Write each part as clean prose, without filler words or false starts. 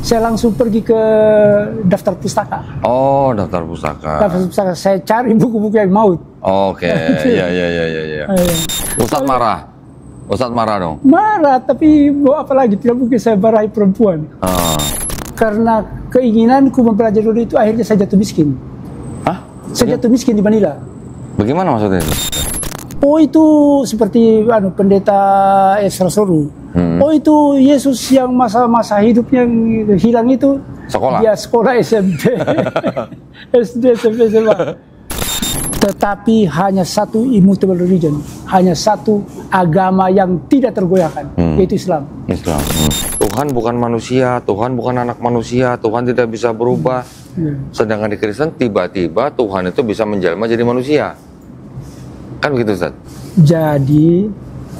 saya langsung pergi ke daftar pustaka. Oh, daftar pustaka. Daftar pustaka, saya cari buku-buku yang maut. Oke, iya. Ustadz marah. Ustadz marah dong? Marah, tapi mau apa lagi, tidak mungkin saya marahi perempuan. Karena keinginanku mempelajari dulu itu akhirnya saya jatuh miskin. Hah? Saya jatuh miskin di Manila. Bagaimana maksudnya itu? Oh itu seperti pendeta Esra Soru. Oh itu Yesus yang masa-masa hidupnya hilang itu. Sekolah? Dia sekolah SMP. SD, SMP, SMA. Tetapi hanya satu immutable religion. Hanya satu agama yang tidak tergoyahkan. Yaitu Islam. Islam. Tuhan bukan manusia, Tuhan bukan anak manusia, Tuhan tidak bisa berubah. Sedangkan di Kristen tiba-tiba Tuhan itu bisa menjelma jadi manusia. Kan begitu, Ustaz? Jadi,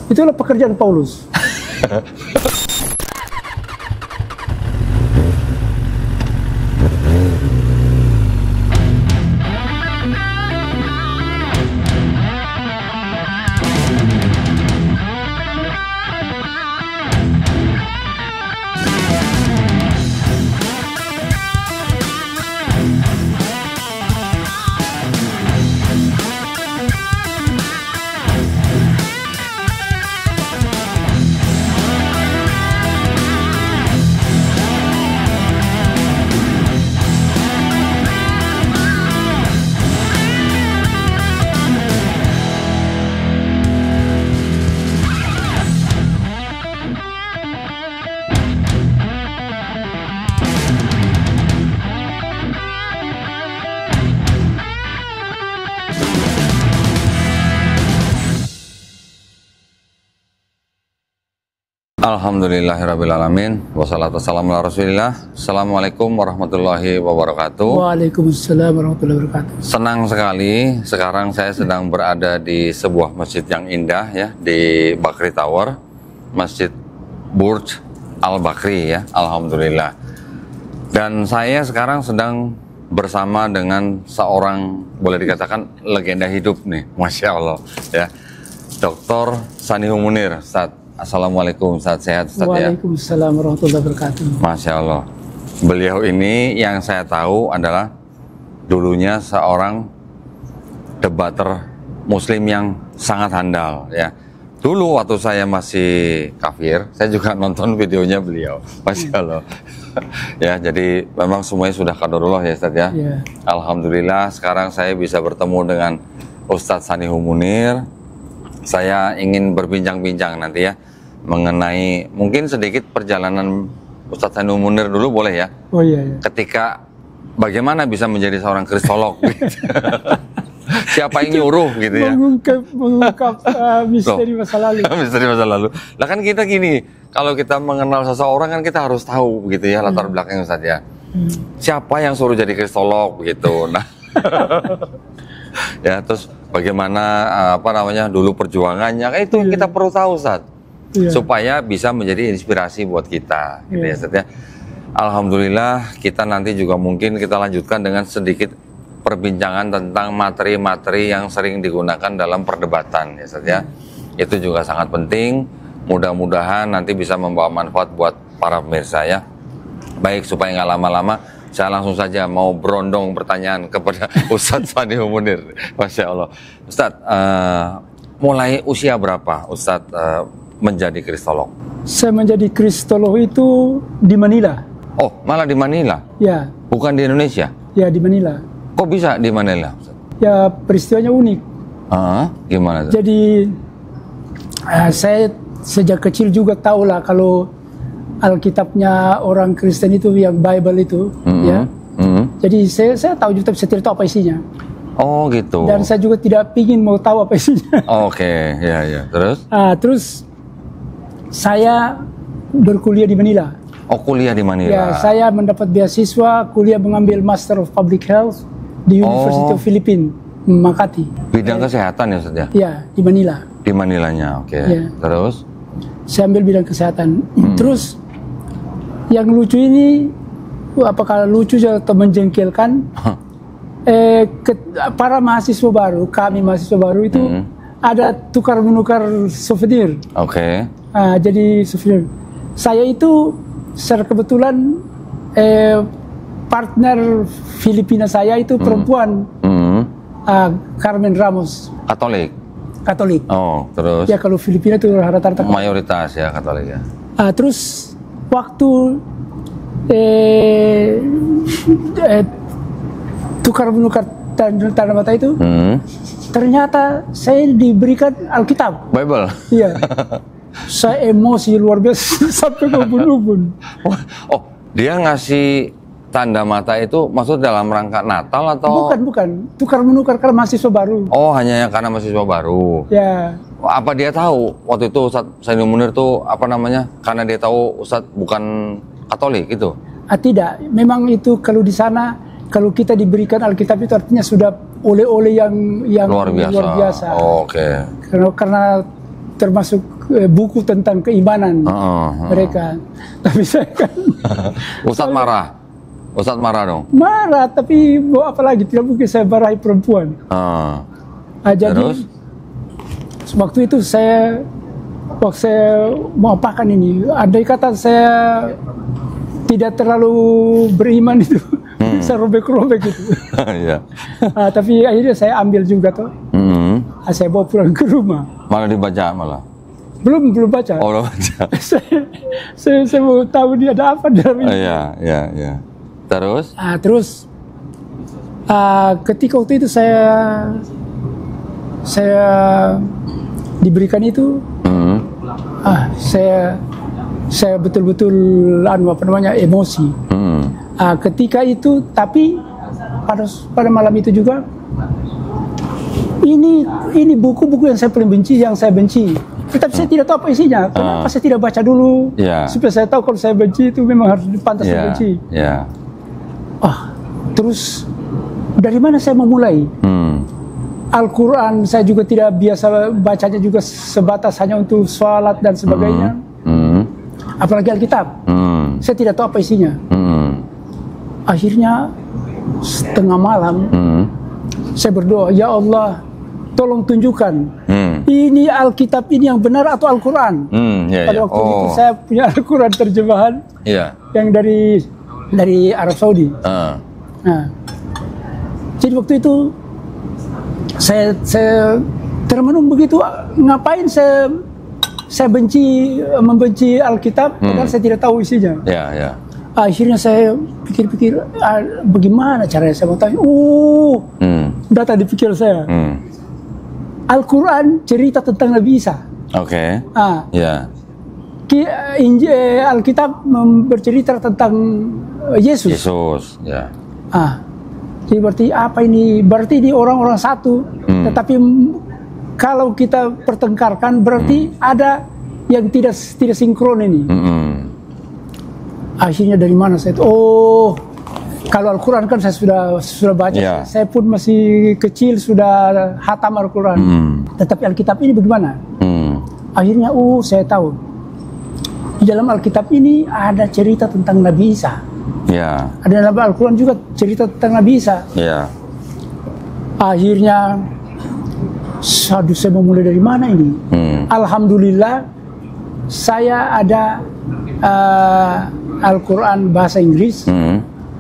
itulah pekerjaan Paulus. Alhamdulillahirrabbilalamin. Wassalatu wassalamu ala rasulillah. Assalamualaikum warahmatullahi wabarakatuh. Waalaikumsalam warahmatullahi wabarakatuh. Senang sekali, sekarang saya sedang berada di sebuah masjid yang indah ya, di Bakri Tower, Masjid Burj Al Bakri ya, Alhamdulillah. Dan saya sekarang sedang bersama dengan seorang, boleh dikatakan legenda hidup nih, Masya Allah ya, Dr. Sanihu Munir. Ustaz, Assalamualaikum, Ustaz, sehat Ustaz ya? Waalaikumsalam warahmatullahi wabarakatuh. Masya Allah. Beliau ini yang saya tahu adalah dulunya seorang debater muslim yang sangat handal ya. Dulu waktu saya masih kafir, saya juga nonton videonya beliau. Masya Allah. Ya, jadi memang semuanya sudah qadarullah ya Ustaz ya. Alhamdulillah sekarang saya bisa bertemu dengan Ustadz Sanihu Munir. Saya ingin berbincang-bincang nanti ya mengenai mungkin sedikit perjalanan Ustadz Sanihu Munir dulu, boleh ya? Oh iya. Ketika bagaimana bisa menjadi seorang kristolog gitu. Siapa yang nyuruh gitu ya? Mengungkap misteri masa lalu. Misteri masa lalu. Lah kan kita gini, kalau kita mengenal seseorang kan kita harus tahu gitu ya latar belakangnya Ustadz ya. Siapa yang suruh jadi kristolog begitu. Nah. Ya, terus bagaimana dulu perjuangannya, kan itu yang kita perlu tahu Ustaz. Supaya bisa menjadi inspirasi buat kita gitu ya Ustaz ya. Alhamdulillah kita nanti juga mungkin kita lanjutkan dengan sedikit perbincangan tentang materi-materi yang sering digunakan dalam perdebatan ya Ustaz ya. Itu juga sangat penting. Mudah-mudahan nanti bisa membawa manfaat buat para pemirsa ya. Baik, supaya nggak lama-lama, saya langsung saja mau berondong pertanyaan kepada Ustadz Sanihu Munir. Masya Allah. Ustadz, mulai usia berapa Ustadz menjadi kristolog? Saya menjadi kristolog itu di Manila. Oh, malah di Manila? Ya. Bukan di Indonesia? Ya, di Manila. Kok bisa di Manila? Ya, peristiwanya unik. Gimana? Jadi, saya sejak kecil juga tahu lah kalau Alkitabnya orang Kristen itu yang Bible itu, ya. Jadi saya tahu juga, tapi saya tidak tahu apa isinya. Oh gitu. Dan saya juga tidak ingin mau tahu apa isinya. Oke, ya. Terus? Terus saya berkuliah di Manila. Oh, kuliah di Manila. Ya, saya mendapat beasiswa kuliah mengambil Master of Public Health di University of Philippines, Makati. Bidang kesehatan ya Ustaz ya? Ya, di Manila. Di Manilanya, oke. Ya. Terus? Saya ambil bidang kesehatan. Terus yang lucu ini, apakah lucu atau menjengkelkan? Para mahasiswa baru, kami mahasiswa baru itu ada tukar menukar souvenir. Oke. Jadi souvenir. Saya itu secara kebetulan partner Filipina saya itu perempuan, Carmen Ramos. Katolik. Oh, terus? Ya kalau Filipina itu rata-rata mayoritas ya Katolik ya. Terus waktu tukar menukar tanda mata itu, ternyata saya diberikan Alkitab. Bible. Iya. Saya emosi luar biasa sampai ubun-ubun. Oh, dia ngasih tanda mata itu maksud dalam rangka Natal atau? Bukan. Tukar menukar karena mahasiswa baru. Oh, hanya karena mahasiswa baru. Ya. Apa dia tahu waktu itu Ustadz Saini Munir tuh apa namanya? Karena dia tahu Ustadz bukan Katolik itu? Tidak. Memang itu kalau di sana, kalau kita diberikan Alkitab itu artinya sudah oleh-oleh yang luar biasa. Oh, oke. Karena termasuk buku tentang keimanan mereka. Tapi saya kan Ustadz marah dong. Marah, tapi mau apa lagi? Tidak mungkin saya marahi perempuan. Jadi terus? Waktu itu saya mau apakan ini? Andai kata saya tidak terlalu beriman itu, bisa robek-robek gitu. Iya. Tapi akhirnya saya ambil juga tuh. Saya bawa pulang ke rumah. Malah dibaca malah. Belum baca. Oh, belum baca. saya mau tahu dia ada apa dalam ini. Iya. Terus? Terus ketika waktu itu saya diberikan itu, saya betul-betul emosi. Ketika itu, tapi pada malam itu juga ini buku-buku yang saya paling benci, yang saya benci. Tetapi saya tidak tahu apa isinya. Kenapa saya tidak baca dulu? Supaya saya tahu kalau saya benci itu memang harus pantas dibenci. Terus dari mana saya memulai? Al-Quran saya juga tidak biasa bacanya, juga sebatas hanya untuk sholat dan sebagainya. Apalagi Alkitab. Saya tidak tahu apa isinya. Akhirnya setengah malam saya berdoa, ya Allah, tolong tunjukkan ini Alkitab ini yang benar atau Al-Quran. Pada waktu itu saya punya Al-Quran terjemahan yang dari Arab Saudi. Jadi waktu itu saya termenung begitu, ngapain saya membenci Alkitab padahal saya tidak tahu isinya. Akhirnya saya pikir-pikir, bagaimana caranya saya mau tahu. Datang di pikir saya. Al-Quran cerita tentang Nabi Isa. Alkitab bercerita tentang Yesus. Jadi berarti apa ini? Berarti ini orang-orang satu. Tetapi kalau kita pertengkarkan berarti ada yang tidak sinkron ini. Akhirnya dari mana saya? Kalau Al-Quran kan saya sudah baca. Saya pun masih kecil sudah hatam Al-Quran. Tetapi Alkitab ini bagaimana? Akhirnya saya tahu. Di dalam Alkitab ini ada cerita tentang Nabi Isa. Ada dalam Al-Quran juga cerita tentang Nabi Isa. Akhirnya, saya mau mulai dari mana ini? Alhamdulillah, saya ada Al-Quran bahasa Inggris.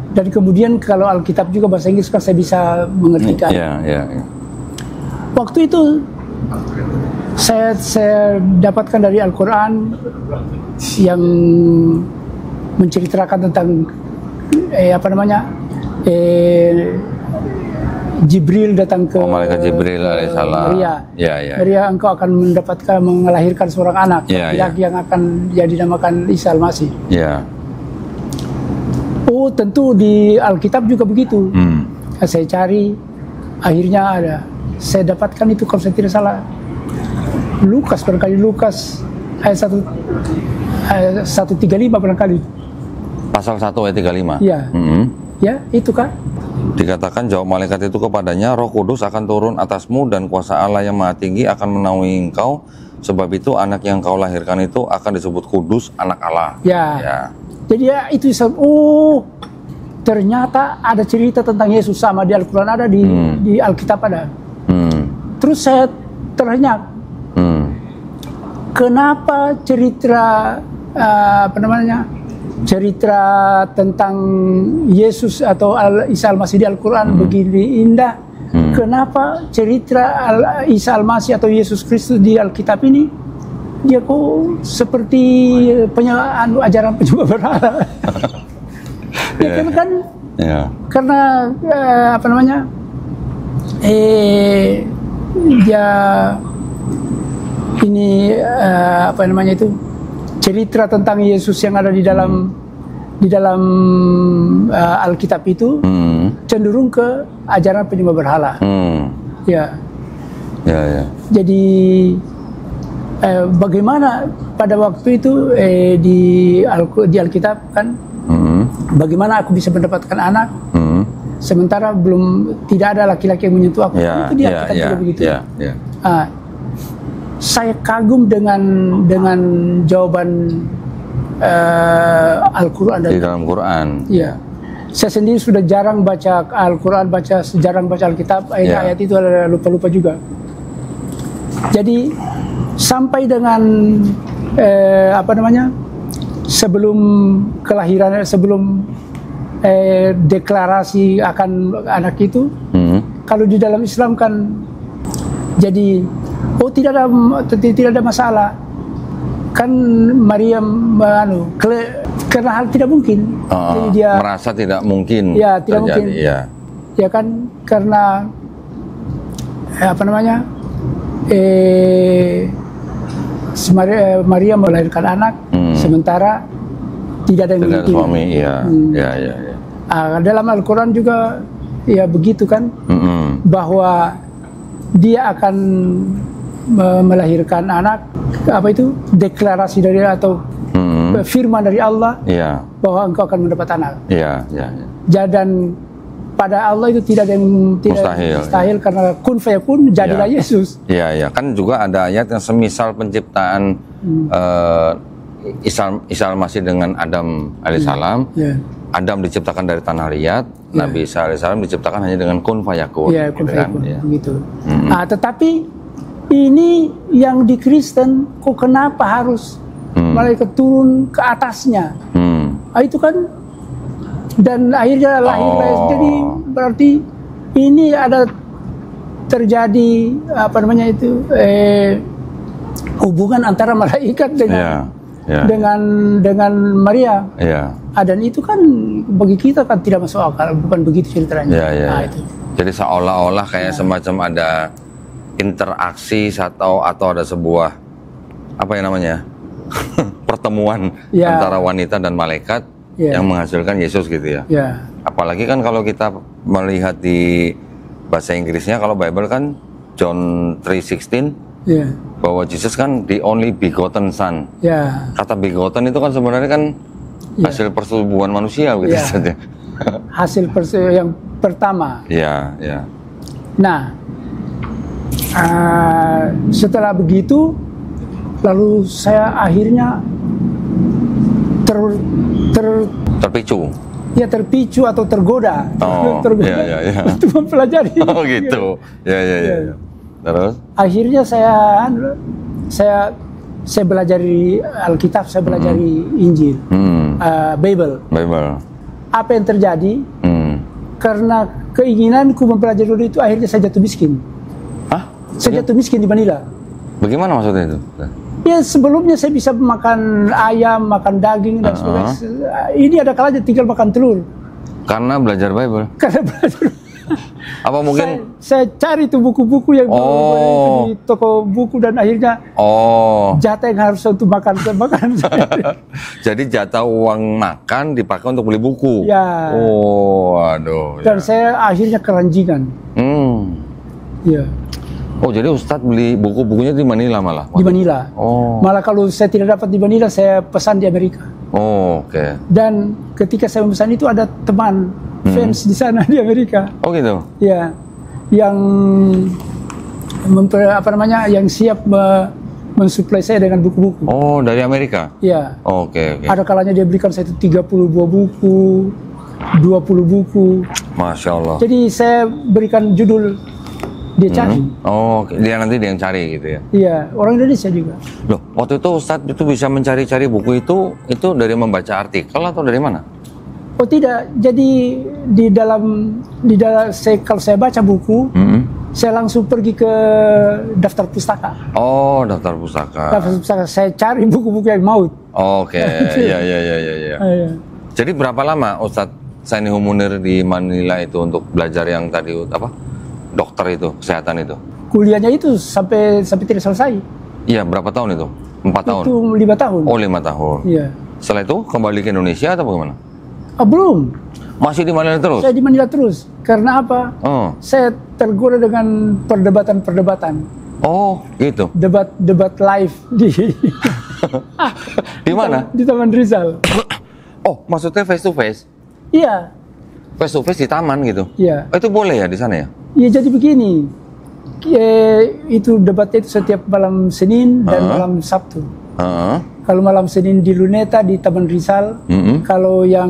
Dan kemudian kalau Alkitab juga bahasa Inggris kan saya bisa mengertikan. Waktu itu saya dapatkan dari Al-Quran yang menceritakan tentang Jibril datang ke malaikat Jibril alaihissalam. Maria, engkau akan melahirkan seorang anak laki-laki yang akan dinamakan Isa Al-Masih. Tentu di Alkitab juga begitu. Saya cari, akhirnya ada. Saya dapatkan itu kalau saya tidak salah. Lukas ayat 135 barangkali. Pasal 1 ayat 35. Ya, itu kan. Dikatakan jawab malaikat itu kepadanya, Roh Kudus akan turun atasmu dan kuasa Allah yang Maha Tinggi akan menaungi engkau. Sebab itu anak yang kau lahirkan itu akan disebut kudus, anak Allah. Jadi itu ternyata ada cerita tentang Yesus sama di Al-Quran ada, di Alkitab ada. Terus saya terhenyak. Kenapa cerita cerita tentang Yesus atau Isa Al-Masih di Al-Quran begini indah, kenapa cerita Isa Al-Masih atau Yesus Kristus di Alkitab ini dia kok seperti ajaran penyembah berhala? Ya kan karena apa namanya, dia ini apa namanya itu, cerita tentang Yesus yang ada di dalam Alkitab itu cenderung ke ajaran penyembah berhala. Ya. Jadi bagaimana pada waktu itu di Alkitab kan, bagaimana aku bisa mendapatkan anak sementara tidak ada laki-laki yang menyentuh aku. Itu di Alkitab juga begitu. Saya kagum dengan jawaban Al-Quran di dalam Quran. Ya, saya sendiri sudah jarang baca Al-Quran, jarang baca Alkitab. Ayat-ayat itu ada lupa-lupa juga. Jadi sampai dengan apa namanya, sebelum kelahiran, sebelum deklarasi akan anak itu, kalau di dalam Islam kan jadi tidak ada masalah kan, Maryam karena hal tidak mungkin. Jadi dia merasa tidak mungkin. Ya, tidak mungkin. Ya kan, karena apa namanya, Maryam melahirkan anak sementara tidak ada yang memiliki suami. Dalam Al-Quran juga ya begitu kan, bahwa dia akan melahirkan anak, apa itu, deklarasi dari atau firman dari Allah bahwa engkau akan mendapat anak. Dan pada Allah itu tidak ada yang mustahil karena kun fayakun, jadilah Yesus. Kan juga ada ayat yang semisal penciptaan Isa Al-Masih dengan Adam alaihissalam. Adam diciptakan dari tanah liat, Nabi Isa alaihissalam diciptakan hanya dengan kun fayakun. Kun fayakun, begitu. Tetapi ini yang di Kristen, kok kenapa harus malaikat turun ke atasnya? Itu kan, dan akhirnya lahir. Jadi berarti ini ada terjadi apa namanya itu, hubungan antara malaikat dengan Maria. Dan itu kan bagi kita kan tidak masuk akal, bukan begitu ceritanya. Itu. Jadi seolah-olah kayak semacam ada interaksi atau ada sebuah apa yang namanya pertemuan antara wanita dan malaikat yang menghasilkan Yesus gitu ya. Apalagi kan kalau kita melihat di bahasa Inggrisnya, kalau Bible kan John 3:16 bahwa Jesus kan the only begotten son. Kata begotten itu kan sebenarnya kan hasil persetubuhan manusia gitu saja. Hasil yang pertama. Nah, setelah begitu, lalu saya akhirnya terpicu. Terpicu atau tergoda. Untuk mempelajari. Gitu. Terus? Akhirnya saya belajar Alkitab, saya belajar Injil, Bible. Apa yang terjadi? Karena keinginanku mempelajari itu, akhirnya saya jatuh miskin. Saya jatuh miskin di Manila. Bagaimana maksudnya itu? Ya, sebelumnya saya bisa makan ayam, makan daging dan sebagainya. Ini ada kalanya tinggal makan telur. Karena belajar Bible. Karena belajar. Apa mungkin saya cari tuh buku-buku yang di toko buku, dan akhirnya jatah yang harus untuk makan saya. Jadi jatah uang makan dipakai untuk beli buku. Dan saya akhirnya keranjingan. Jadi Ustadz beli buku-bukunya di Manila malah? Di Manila. Malah kalau saya tidak dapat di Manila, saya pesan di Amerika. Dan ketika saya memesan itu, ada teman fans di sana di Amerika. Gitu? Yang yang siap mensuplai saya dengan buku-buku. Dari Amerika? Oke. Ada kalanya dia berikan saya itu 32 buku, 20 buku. Masya Allah. Jadi saya berikan judul dia cari. Oh, dia nanti yang cari gitu ya? Iya, orang Indonesia juga. Loh, waktu itu Ustadz itu bisa mencari-cari buku itu dari membaca artikel atau dari mana? Oh tidak, jadi kalau saya baca buku, saya langsung pergi ke daftar pustaka. Oh, daftar pustaka. Daftar pustaka, saya cari buku-buku yang maut. Oke, iya. Jadi berapa lama Ustadz Sanihul Munir di Manila itu untuk belajar yang tadi apa? Dokter itu, kesehatan itu? Kuliahnya itu sampai tidak selesai. Iya, berapa tahun itu? 4 tahun? Itu 5 tahun. Oh, 5 tahun. Iya. Setelah itu kembali ke Indonesia atau bagaimana? Belum. Masih di Manila terus? Saya di Manila terus. Karena apa? Oh. Saya tergoda dengan perdebatan-perdebatan. Oh, gitu. Debat live di di mana? Di Taman Rizal. Oh, maksudnya face to face? Iya. Face to face di taman gitu? Iya. Oh, itu boleh ya di sana ya? Iya, jadi begini. Itu debatnya itu setiap malam Senin dan malam Sabtu. Kalau malam Senin di Luneta di Taman Rizal, kalau yang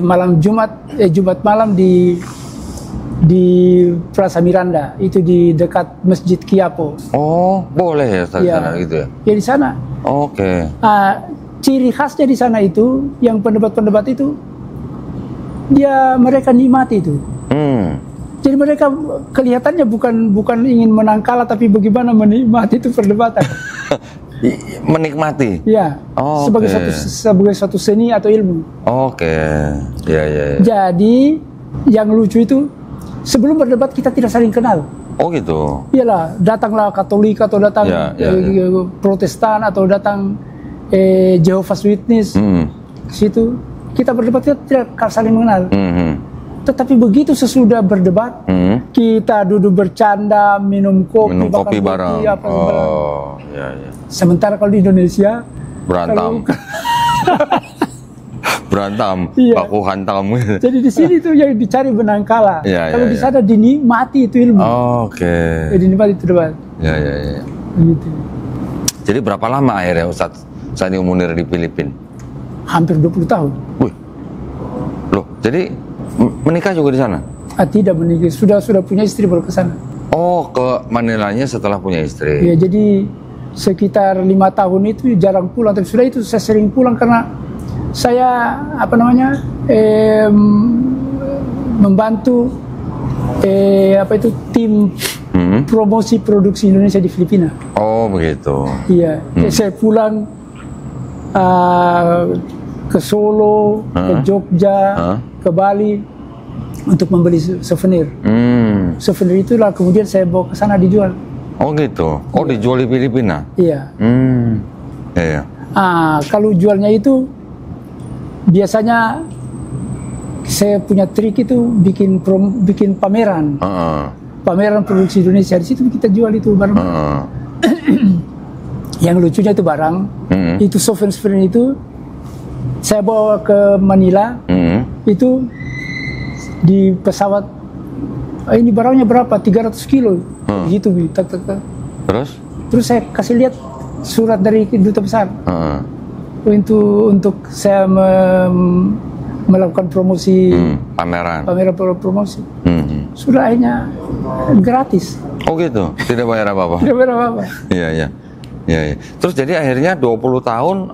malam Jumat malam di Plaza Miranda, itu di dekat Masjid Quiapo. Oh, boleh ya di sana gitu ya? Ya di sana. Oke. Ciri khasnya di sana itu, yang pendebat-pendebat itu, mereka nikmati itu. Jadi mereka kelihatannya bukan ingin menang kalah, tapi bagaimana menikmati itu perdebatan. Menikmati. Ya. Oh, sebagai suatu seni atau ilmu. Oke. Ya. Jadi yang lucu itu sebelum berdebat kita tidak saling kenal. Oh gitu. Iyalah, datanglah Katolik atau datang Protestan atau datang Jehovah's Witness. Situ kita berdebat kita tidak saling mengenal. Tetapi begitu sesudah berdebat, kita duduk bercanda, minum kopi bareng. Ya. Sementara kalau di Indonesia berantem, baku hantam. Jadi di sini tuh yang dicari benang kalah. Kalau di sana dinikmati itu ilmu. Oke. Dinikmati itu debat. Ya. Gitu. Jadi berapa lama akhirnya Ustadz Sanihul Munir di Filipina? Hampir 20 tahun. Wih. Loh, jadi menikah juga di sana? Tidak menikah, sudah punya istri baru ke sana. Oh, ke Manilanya setelah punya istri. Ya, jadi sekitar 5 tahun itu jarang pulang, tapi sudah itu saya sering pulang karena saya membantu tim promosi produksi Indonesia di Filipina. Oh, begitu. Iya, saya pulang ke Solo, ke Jogja, ke Bali untuk membeli souvenir. Souvenir itulah kemudian saya bawa ke sana dijual. Oh gitu. Oh iya. Dijual di Filipina? Iya. Iya. Kalau jualnya itu biasanya saya punya trik itu bikin pameran. Pameran produksi Indonesia, di situ kita jual itu barang. Yang lucunya itu barang, itu souvenir itu saya bawa ke Manila, itu di pesawat, ini barangnya berapa? 300 kilo, gitu. Terus saya kasih lihat surat dari duta besar, untuk saya melakukan promosi, pameran promosi. Sudah akhirnya gratis. Oh gitu, tidak bayar apa-apa? Tidak bayar apa-apa. Iya. Terus jadi akhirnya 20 tahun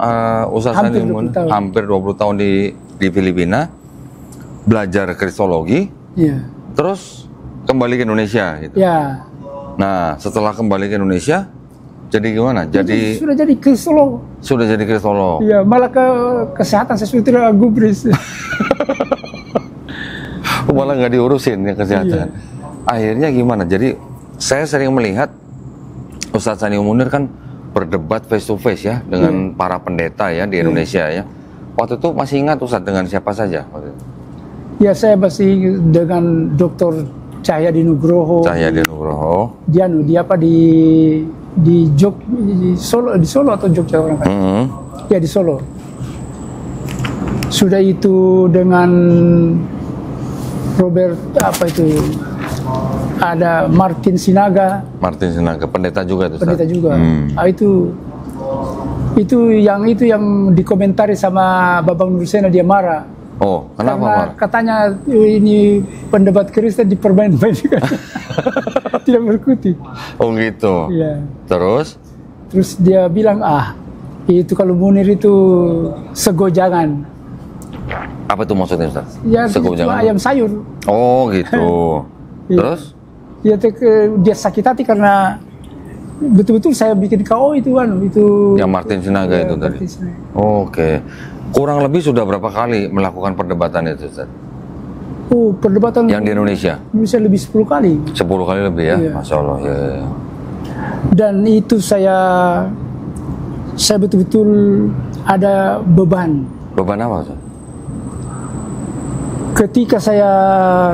usaha Sanihul Munir, hampir 20 tahun di Filipina, belajar kristologi. Iya. Terus kembali ke Indonesia gitu. Ya. Nah, setelah kembali ke Indonesia jadi gimana? Sudah jadi kristolog. Sudah jadi kristolog. Iya, malah kesehatan saya sudah tidak gubris. Malah nggak diurusin ya kesehatan. Iya. Akhirnya gimana? Jadi saya sering melihat Ustadz Sanihul Munir kan berdebat face to face ya dengan para pendeta ya di Indonesia ya. Waktu itu masih ingat Ustadz dengan siapa saja waktu itu? Ya, saya masih dengan Dr. Cahyadi Nugroho. Dia di Solo atau Jogja orang kan? Ya di Solo. Sudah itu dengan Robert ada Martin Sinaga, pendeta juga itu. Pendeta juga. Itu yang dikomentari sama Babang Nursena, dia marah. Oh, kenapa karena marah? Katanya ini pendebat Kristen dipermain-mainkan. Tidak berkutik. Oh gitu. Iya. Terus dia bilang, itu kalau Munir itu segojangan. apa itu maksudnya Ustaz? Ya, itu ayam sayur. Oh gitu. Terus? Ya, dia sakit hati karena betul-betul saya bikin KO itu yang Martin Sinaga itu tadi. Oke. Kurang lebih sudah berapa kali melakukan perdebatan itu Ustaz? Perdebatan yang di Indonesia? Bisa lebih 10 kali. 10 kali lebih ya? Iya. Masya Allah. Ya. Dan itu saya betul-betul ada beban. Beban apa Ustaz? Ketika saya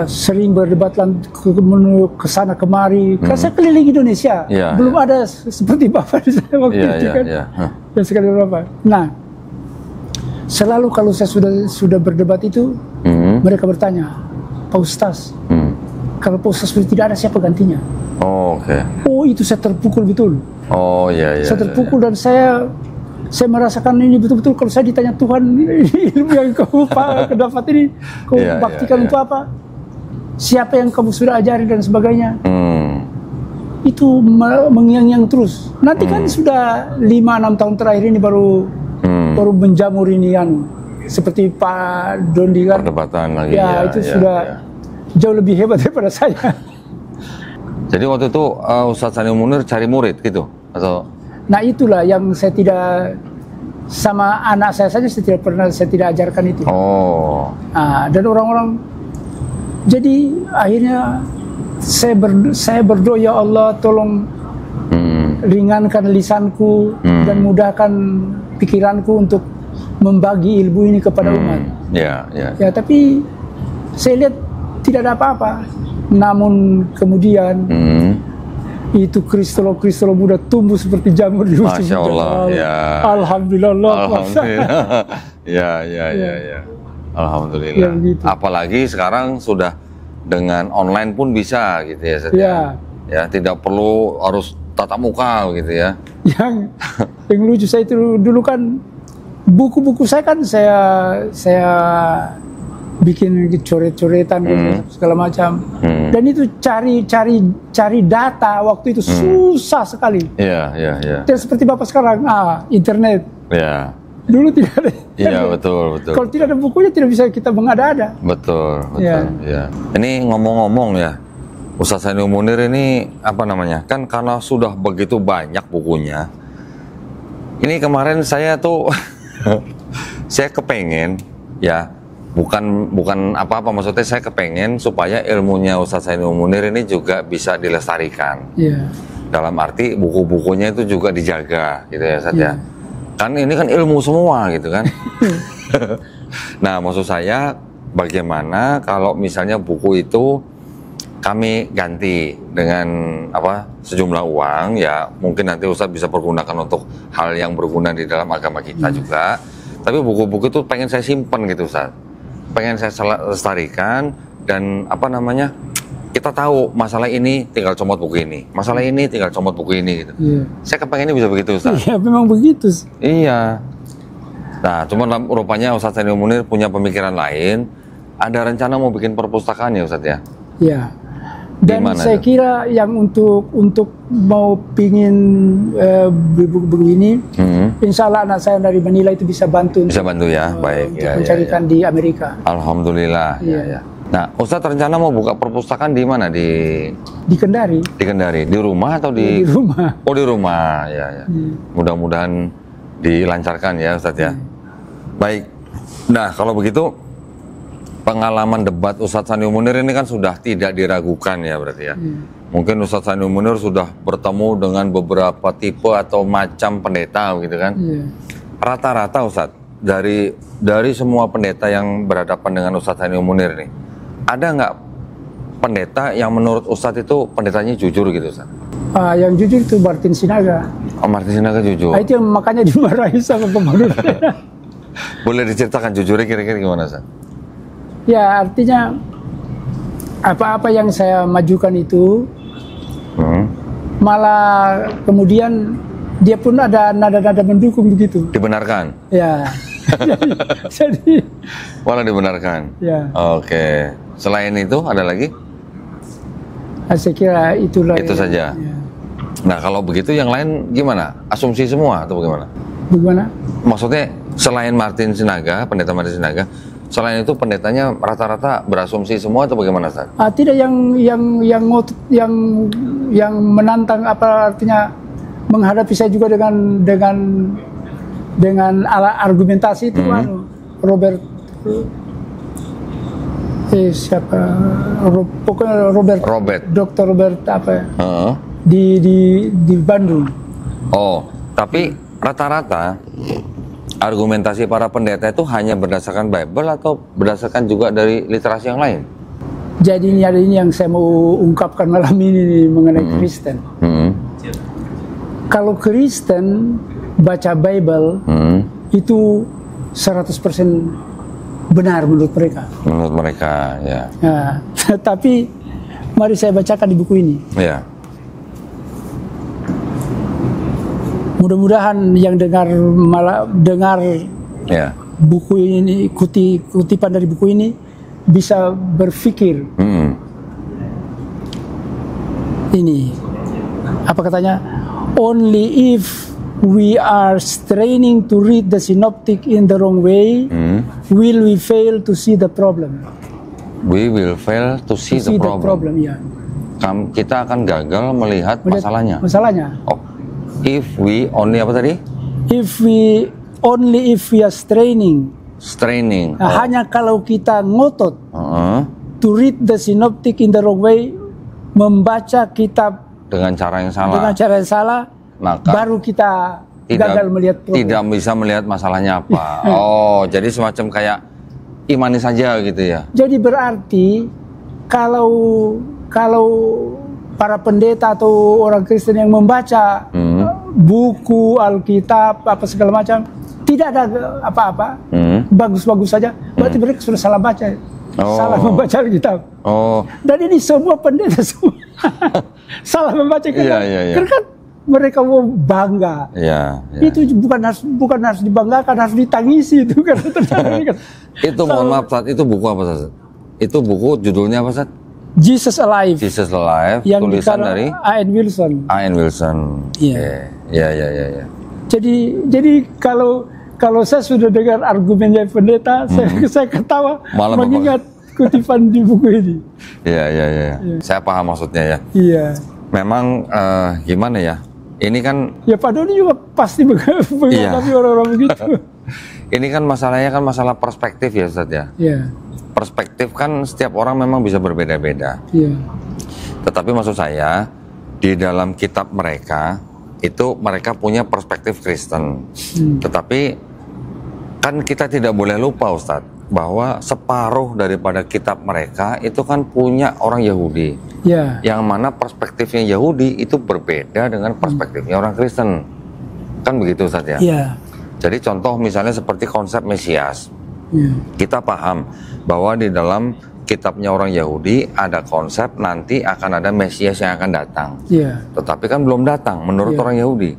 sering berdebat ke sana kemari, kan saya keliling Indonesia, belum ada seperti Bapak di saya waktu itu kan, dan sekali Bapak. Nah, selalu kalau saya sudah berdebat itu, mereka bertanya, Pak Ustaz, kalau Pak Ustaz tidak ada siapa gantinya? Itu saya terpukul betul. Saya terpukul dan saya merasakan ini betul-betul kalau saya ditanya Tuhan, ilmu yang kau dapat ini kau baktikan untuk apa? Siapa yang kamu sudah ajari dan sebagainya? Itu mengiang-iang terus. Nanti kan sudah 5-6 tahun terakhir ini baru menjamur ini seperti Pak Dondi kan. Perdebatan lagi. Itu sudah jauh lebih hebat daripada saya. Jadi waktu itu Ustadz Sani Munir cari murid gitu atau? Nah itulah yang saya tidak, sama anak saya saja saya tidak ajarkan itu. Dan orang-orang, jadi akhirnya saya berdoa, ya Allah tolong ringankan lisanku dan mudahkan pikiranku untuk membagi ilmu ini kepada umat. Ya, tapi saya lihat tidak ada apa-apa. Namun kemudian itu kristolo muda tumbuh seperti jamur di ujung Masya Allah, ya. Alhamdulillah. Alhamdulillah. Ya. Alhamdulillah. Ya, gitu. Apalagi sekarang sudah dengan online pun bisa gitu ya, ya, tidak perlu harus tatap muka gitu ya. Yang lucu saya itu dulu kan buku-buku saya kan saya bikin coret-coretan segala macam. Dan itu cari data waktu itu susah sekali. Iya. Dan seperti Bapak sekarang, internet. Iya. Dulu tidak ada. Iya, betul. Kalau tidak ada bukunya tidak bisa kita mengada-ada. Betul. Ya. Ini ngomong-ngomong ya, Ustadz Sani Munir ini apa namanya? Kan karena sudah begitu banyak bukunya. Ini kemarin saya tuh saya kepengen ya, bukan apa-apa, maksudnya saya kepengen supaya ilmunya Ustadz Sani Munir ini juga bisa dilestarikan. Dalam arti buku-bukunya itu juga dijaga gitu ya Ustadz ya. Kan ini kan ilmu semua gitu kan. Nah maksud saya bagaimana kalau misalnya buku itu kami ganti dengan sejumlah uang ya, mungkin nanti Ustadz bisa pergunakan untuk hal yang berguna di dalam agama kita juga. Tapi buku-buku itu pengen saya simpan gitu Ustadz, pengen saya lestarikan, dan kita tahu masalah ini tinggal comot buku ini, masalah ini tinggal comot buku ini gitu. Saya kepengennya bisa begitu Ustadz. Iya, memang begitu. Iya. Nah, cuma rupanya Ustadz Sani Munir punya pemikiran lain. Ada rencana mau bikin perpustakaan ya Ustadz ya? Iya. Dan saya kira yang untuk mau pingin buku begini, insya Allah anak saya dari Manila itu bisa bantu. Bisa bantu ya, baik. Untuk mencarikan di Amerika. Alhamdulillah. Ya. Nah, Ustadz rencana mau buka perpustakaan di mana? Di Kendari. Di Kendari. Di rumah atau di? Di rumah. Oh, di rumah. Ya. Mudah-mudahan dilancarkan ya Ustadz ya. Baik. Nah, kalau begitu pengalaman debat Ustadz Sani Munir ini kan sudah tidak diragukan ya berarti ya. Mungkin Ustadz Sani Munir sudah bertemu dengan beberapa tipe atau macam pendeta gitu kan. Rata-rata Ustadz dari semua pendeta yang berhadapan dengan Ustadz Sani Munir nih, ada nggak pendeta yang menurut Ustadz itu pendetanya jujur gitu Ustadz? Yang jujur itu Martin Sinaga. Martin Sinaga jujur. Itu yang makanya dimarahi sama pemandu. Boleh diceritakan jujurnya kira-kira gimana Ustadz? Ya, artinya apa-apa yang saya majukan itu malah kemudian dia pun ada nada-nada mendukung begitu. Dibenarkan? Ya. jadi malah dibenarkan? Ya. Oke. Selain itu ada lagi? Saya kira itulah. Itu saja. Ya. Nah, kalau begitu yang lain gimana? Asumsi semua atau bagaimana? Bagaimana? Maksudnya selain Martin Sinaga, pendeta Martin Sinaga, selain itu pendetanya rata-rata berasumsi semua atau bagaimana, Ustaz? Tidak yang menantang, apa artinya menghadapi saya juga dengan argumentasi itu Robert pokoknya Robert Dr. Robert apa ya? Di Bandung. Oh, tapi rata-rata argumentasi para pendeta itu hanya berdasarkan Bible atau berdasarkan juga dari literasi yang lain? Jadi ini yang saya mau ungkapkan malam ini mengenai Kristen. Kalau Kristen baca Bible itu 100% benar menurut mereka. Menurut mereka, ya. Nah, tapi mari saya bacakan di buku ini. Ya. Mudah-mudahan yang dengar Ya. buku ini, kutipan dari buku ini bisa berpikir. Ini apa katanya? Only if we are straining to read the synoptic in the wrong way, will we fail to see the problem. We will fail to see the problem. Ya. Kita akan gagal melihat masalahnya. Oh, if we only apa tadi? If we are straining. Nah, hanya kalau kita ngotot to read the synoptic in the wrong way, membaca kitab dengan cara yang salah, maka baru kita gagal melihat problem. Tidak bisa melihat masalahnya apa. Oh, jadi semacam kayak imani saja gitu ya. Jadi berarti kalau para pendeta atau orang Kristen yang membaca buku Alkitab apa segala macam tidak ada apa-apa, bagus-bagus saja, berarti mereka sudah salah baca. Salah membaca Alkitab. Dan ini semua pendeta semua salah membaca Alkitab. Karena kan mereka mau bangga. Itu bukan harus dibanggakan, harus ditangisi itu kan. Itu mohon maaf, Ustaz, itu buku apa, Ustaz? Itu buku judulnya apa, Ustaz? Jesus Alive. Jesus Alive. Yang tulisan dari A.N. Wilson. A.N. Wilson. Iya. Ya. Jadi kalau saya sudah dengar argumennya pendeta, saya ketawa mengingat kutipan di buku ini. Iya. Saya paham maksudnya ya. Iya. Memang gimana ya? Ini kan. Ya Pak Doni juga pasti menghadapi orang-orang begitu. Ini kan masalahnya kan masalah perspektif ya, Ustaz ya. Iya. Perspektif kan setiap orang memang bisa berbeda-beda. Iya. Tetapi maksud saya di dalam kitab mereka itu mereka punya perspektif Kristen. Tetapi kan kita tidak boleh lupa, Ustadz, bahwa separuh daripada kitab mereka itu kan punya orang Yahudi. Yang mana perspektifnya Yahudi itu berbeda dengan perspektifnya orang Kristen. Kan begitu, Ustadz ya? Jadi contoh misalnya seperti konsep Mesias. Kita paham bahwa di dalam kitabnya orang Yahudi ada konsep nanti akan ada Mesias yang akan datang. Tetapi kan belum datang menurut orang Yahudi.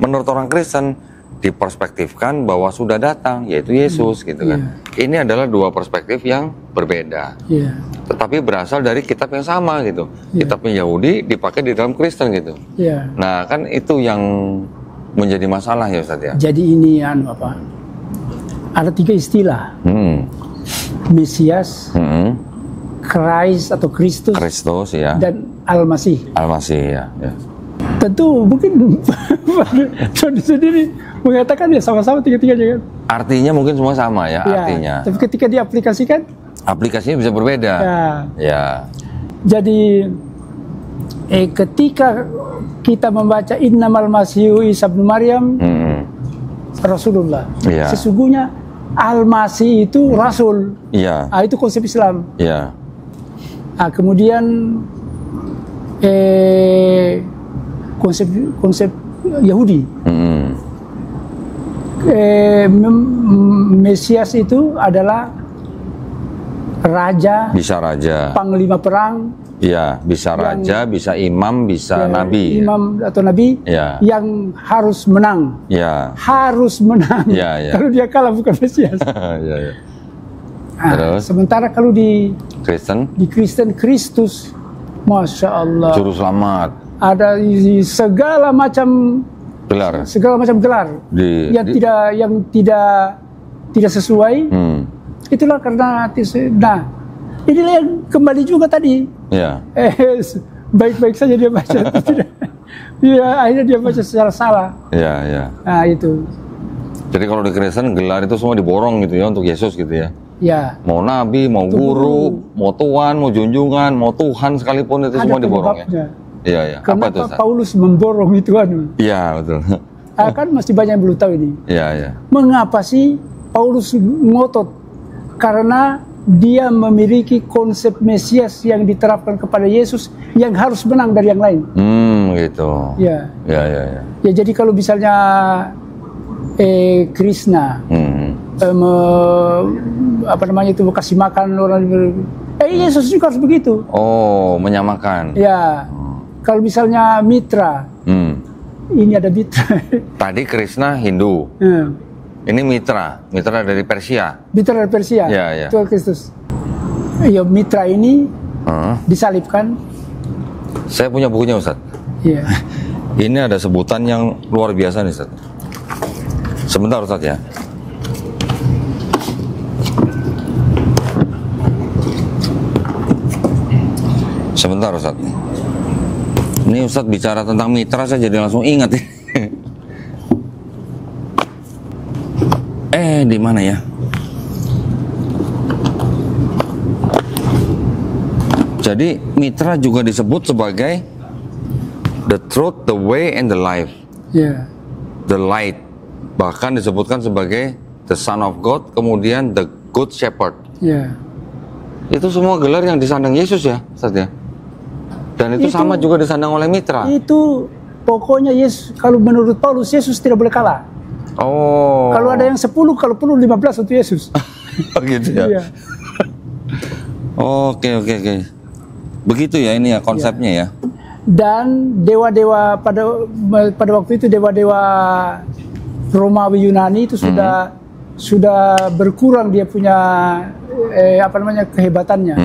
Menurut orang Kristen diperspektifkan bahwa sudah datang, yaitu Yesus gitu kan. Ini adalah dua perspektif yang berbeda. Tetapi berasal dari kitab yang sama gitu. Kitabnya Yahudi dipakai di dalam Kristen gitu. Nah, kan itu yang menjadi masalah ya, Ustaz ya. Jadi ini apa? Ada 3 istilah. Mesias, Christ atau Kristus, ya, dan Al-Masih. Ya. Tentu mungkin Doni sendiri mengatakan ya sama-sama tiga-tiganya kan. Artinya mungkin semua sama ya, artinya. Tapi ketika diaplikasikan, aplikasinya bisa berbeda. Jadi ketika kita membaca Innamal Masihu Isa bin Maryam, Rasulullah. Sesungguhnya Al-Masih itu Rasul. Itu konsep Islam. Kemudian konsep Yahudi. Mesias itu adalah raja. Bisa raja. Panglima perang. Bisa raja, bisa imam, bisa nabi. Imam atau nabi yang harus menang. Harus menang. Kalau dia kalah bukan Mesias. Terus? Sementara kalau di Kristen, Kristus Masya Allah. Juru selamat. Ada segala macam gelar yang tidak sesuai. Itulah karena inilah yang kembali juga tadi. Ya. Baik-baik saja dia baca. Akhirnya dia baca secara salah. Ya. Nah itu. Jadi kalau di Kristen gelar itu semua diborong gitu ya untuk Yesus gitu ya. Ya. Mau nabi, mau guru, mau tuan, mau junjungan, mau Tuhan sekalipun itu semua diborong ya. Iya. Kenapa apa itu, Paulus memborong itu Iya betul. Kan masih banyak yang belum tahu ini. Iya. Mengapa sih Paulus ngotot? Karena dia memiliki konsep Mesias yang diterapkan kepada Yesus yang harus menang dari yang lain. Gitu. Ya. Ya. Ya jadi kalau misalnya Krishna kasih makan orang, Yesus juga harus begitu. Oh, menyamakan. Ya. Kalau misalnya mitra, ini ada mitra. Tadi Krishna Hindu. Ini mitra dari Persia. Mitra dari Persia. Ya. Tuhan Kristus. Ya, mitra ini disalibkan. Saya punya bukunya, Ustaz. Iya. Ini ada sebutan yang luar biasa nih, Ustaz. Sebentar, Ustaz ya. Sebentar, Ustaz. Ini Ustaz bicara tentang mitra, saya jadi langsung ingat. Di mana ya? Jadi mitra juga disebut sebagai the truth, the way, and the life. Yeah. The light. Bahkan disebutkan sebagai the Son of God, kemudian the Good Shepherd. Yeah. Itu semua gelar yang disandang Yesus ya, Ustaz ya. Dan itu sama juga disandang oleh mitra. Itu pokoknya Yesus, kalau menurut Paulus, Yesus tidak boleh kalah. Oh. Kalau ada yang 10, kalau perlu 15 untuk Yesus. Gitu ya. Iya. Oke. Begitu ya ini ya konsepnya ya. Dan dewa-dewa pada waktu itu, dewa-dewa Romawi Yunani itu sudah berkurang dia punya kehebatannya.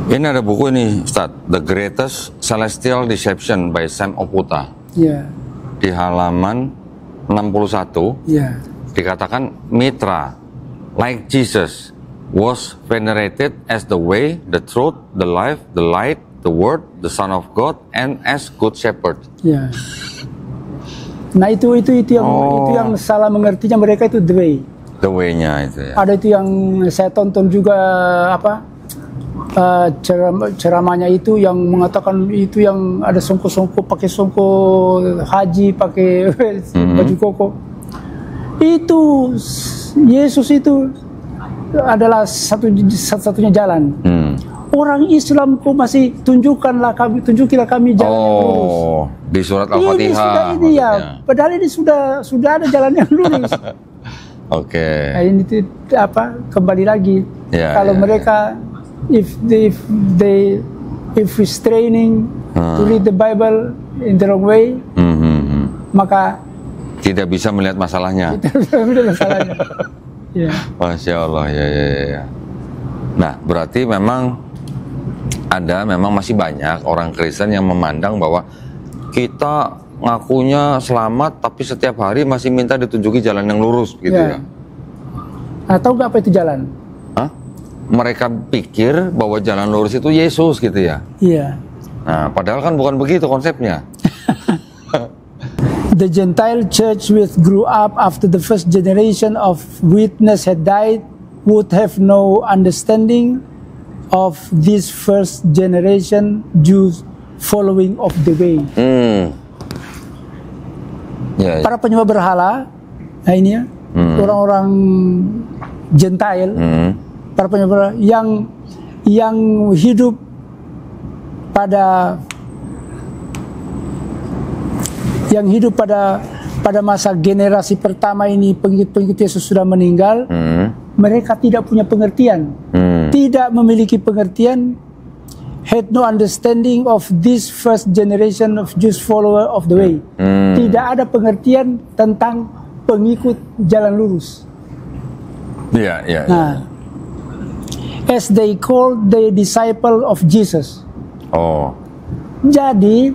Ini ada buku ini, Ustaz, The Greatest Celestial Deception by Sam Oputa. Yeah. Di halaman 61, dikatakan mitra, like Jesus, was venerated as the way, the truth, the life, the light, the word, the Son of God, and as Good Shepherd. Yeah. Nah itu yang salah mengertinya mereka itu the way. The way-nya itu ya. Ada itu yang saya tonton juga ceramahnya itu yang mengatakan itu yang ada songko-songko pakai songko haji pakai baju koko. Itu Yesus itu adalah satu-satunya jalan. Orang Islam kok masih tunjukilah kami jalan yang lurus. Di surat Al-Fatihah. Ini ya, padahal ini sudah ada jalan yang lurus. Oke. Nah, ini kembali lagi kalau mereka if restraining to read the Bible in the wrong way, maka tidak bisa melihat masalahnya. Ya. Masya Allah, ya. Nah, berarti memang masih banyak orang Kristen yang memandang bahwa kita ngakunya selamat, tapi setiap hari masih minta ditunjuki jalan yang lurus, gitu ya. Atau nggak apa itu jalan? Mereka pikir bahwa jalan lurus itu Yesus gitu ya. Iya. Nah, padahal kan bukan begitu konsepnya. The Gentile church which grew up after the first generation of witness had died would have no understanding of this first generation Jews following of the way. Para penyembah berhala, nah ini ya, orang-orang Gentile. Para penyembah yang hidup pada masa generasi pertama ini, pengikut Yesus sudah meninggal. Mereka tidak punya pengertian, tidak memiliki pengertian, had no understanding of this first generation of Jews follower of the way. Tidak ada pengertian tentang pengikut jalan lurus. Nah, as they called the disciple of Jesus. Oh. Jadi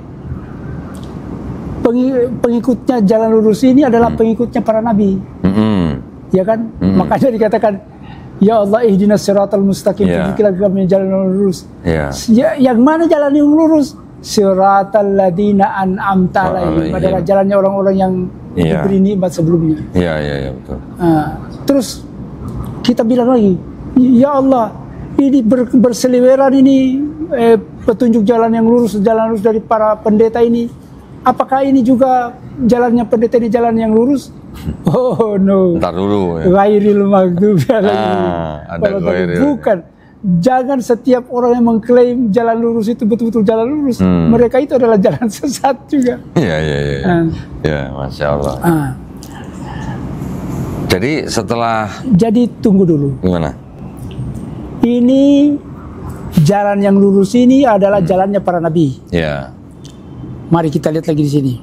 pengikutnya jalan lurus ini adalah pengikutnya para nabi. Ya kan? Makanya dikatakan, ya Allah ihdinas siratal mustaqim, tunjukilah kami jalan yang lurus. Yang mana jalan yang lurus? Siratal ladina an'amta alaihim, adalah jalannya orang-orang yang diberi nikmat sebelumnya. Iya, betul. Terus kita bilang lagi, ya Allah, ini berseliweran ini petunjuk jalan yang lurus, jalan lurus dari para pendeta ini. Apakah ini juga jalannya pendeta ini jalan yang lurus? Oh no. Ntar dulu. Ghairil maghdubi alaihim. Bukan. Jangan setiap orang yang mengklaim jalan lurus itu betul-betul jalan lurus. Mereka itu adalah jalan sesat juga. Iya. Ya, Masya Allah. Jadi setelah... Jadi tunggu dulu. Gimana? Ini jalan yang lurus ini adalah jalannya para nabi. Ya. Mari kita lihat lagi di sini.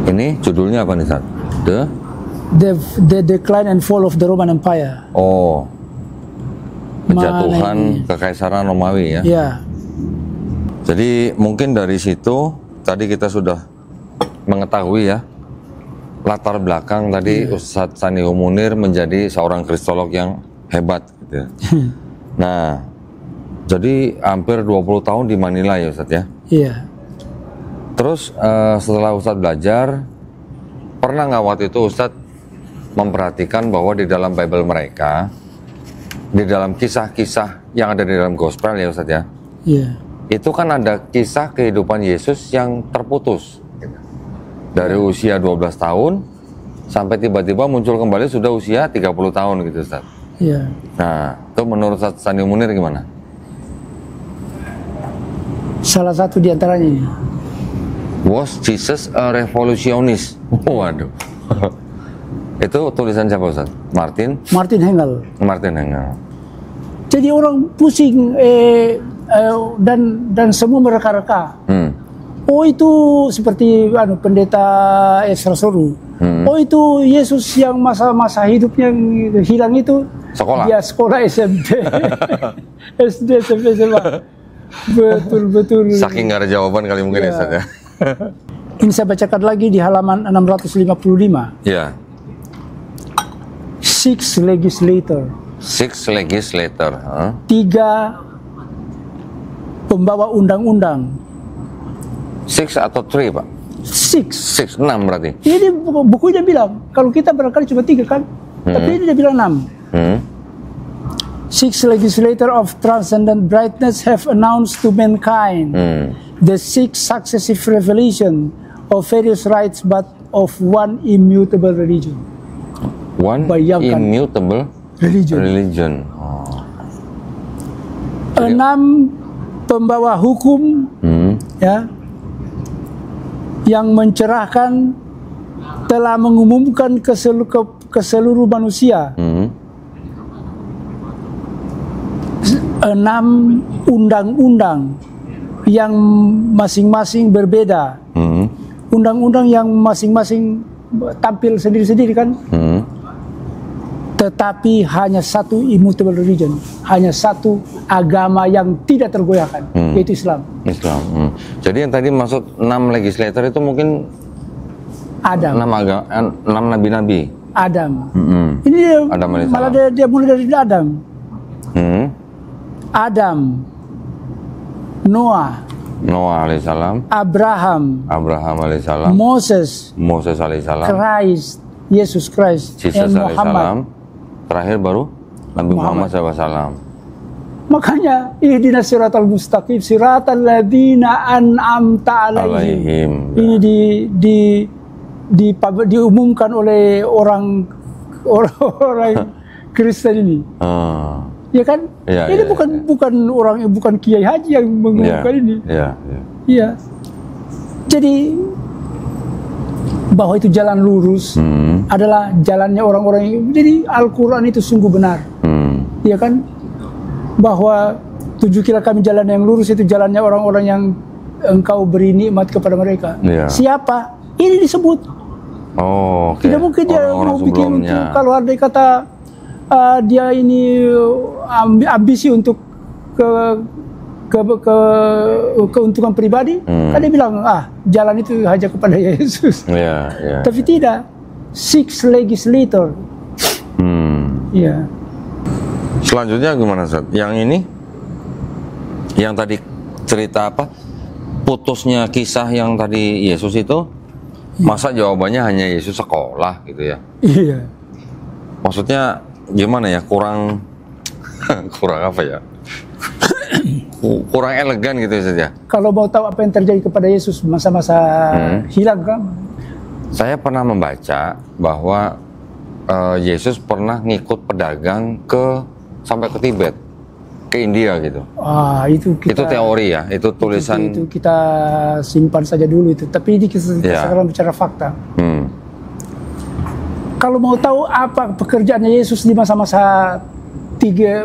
Ini judulnya apa nih, Ustaz? The Decline and Fall of the Roman Empire. Oh. Kejatuhan kekaisaran Romawi ya. Ya. Jadi mungkin dari situ tadi kita sudah mengetahui ya latar belakang tadi Ustadz Sanihul Munir menjadi seorang kristolog yang hebat gitu ya. Nah, jadi hampir 20 tahun di Manila ya Ustadz ya. Iya. Terus setelah Ustadz belajar, pernah nggak waktu itu Ustadz memperhatikan bahwa di dalam Bible mereka, di dalam kisah-kisah yang ada di dalam gospel ya Ustadz ya, itu kan ada kisah kehidupan Yesus yang terputus dari usia 12 tahun sampai tiba-tiba muncul kembali sudah usia 30 tahun gitu Ustadz. Iya. Nah, itu menurut Ustadz Sanihul Munir gimana? Salah satu di antaranya ini. Was Jesus a revolutionist? Waduh. Itu tulisan siapa Ustaz? Martin Hengel. Martin Hengel. Jadi orang pusing dan semua mereka-reka. Oh itu seperti pendeta Ezra Soru. Oh itu Yesus yang masa-masa hidupnya hilang itu sekolah. Dia sekolah SMP. SD, SMP, SMA. Betul. Saking nggak ada jawaban kali mungkin ya Ustaz ya. Ini saya bacakan lagi di halaman 655. Ya. Six legislator. Huh? 3 pembawa undang-undang. 6 atau 3 Pak? 6 berarti. Ini bukunya bilang, kalau kita barangkali cuma 3 kan, tapi ini dia bilang 6. 6 legislator of transcendent brightness have announced to mankind the 6 successive revelation of various rights but of one immutable religion. One immutable religion. Oh. 6 pembawa hukum ya, yang mencerahkan telah mengumumkan ke seluruh manusia 6 undang-undang yang masing-masing berbeda. Undang-undang yang masing-masing tampil sendiri-sendiri kan. Tetapi hanya satu immutable religion, hanya satu agama yang tidak tergoyahkan, yaitu Islam. Jadi yang tadi maksud 6 legislator itu mungkin Adam. 6 nabi-nabi. Adam. Ini Adam malah dia mulai dari Adam. Adam, Noah alaihissalam, Abraham alaihissalam, Moses alaihissalam, Christ, Yesus Christ, Jesus alaihissalam, terakhir baru Nabi Muhammad SAW. Makanya ihdinas siratal mustaqim siratal ladzina an'amta alaihim. Ini diumumkan oleh orang Kristen ini. Ya kan? Ini bukan kiai haji yang mengumumkan ini. Iya. Jadi bahwa itu jalan lurus adalah jalannya orang-orang yang, jadi Al-Quran itu sungguh benar. Iya kan? Bahwa tunjukilah kami jalan yang lurus, itu jalannya orang-orang yang engkau beri nikmat kepada mereka. Siapa? Ini disebut. Tidak mungkin dia mau bikin untuk, kalau ada kata dia ini ambisi untuk keuntungan pribadi, kan dia bilang, jalan itu hanya kepada Yesus. Tapi tidak, 6 legislator. Ya. Selanjutnya gimana, Ustaz? Yang ini, yang tadi cerita apa? Putusnya kisah yang tadi Yesus itu, masa jawabannya hanya Yesus sekolah gitu ya? Iya. Maksudnya gimana ya? Kurang apa ya? Kurang elegan gitu saja. Kalau mau tahu apa yang terjadi kepada Yesus masa-masa hilang kan? Saya pernah membaca bahwa Yesus pernah ngikut pedagang sampai ke Tibet, ke India gitu. Itu teori ya, itu tulisan. Itu kita simpan saja dulu itu. Tapi ini kita sekarang bicara fakta. Kalau mau tahu apa pekerjaannya Yesus di masa-masa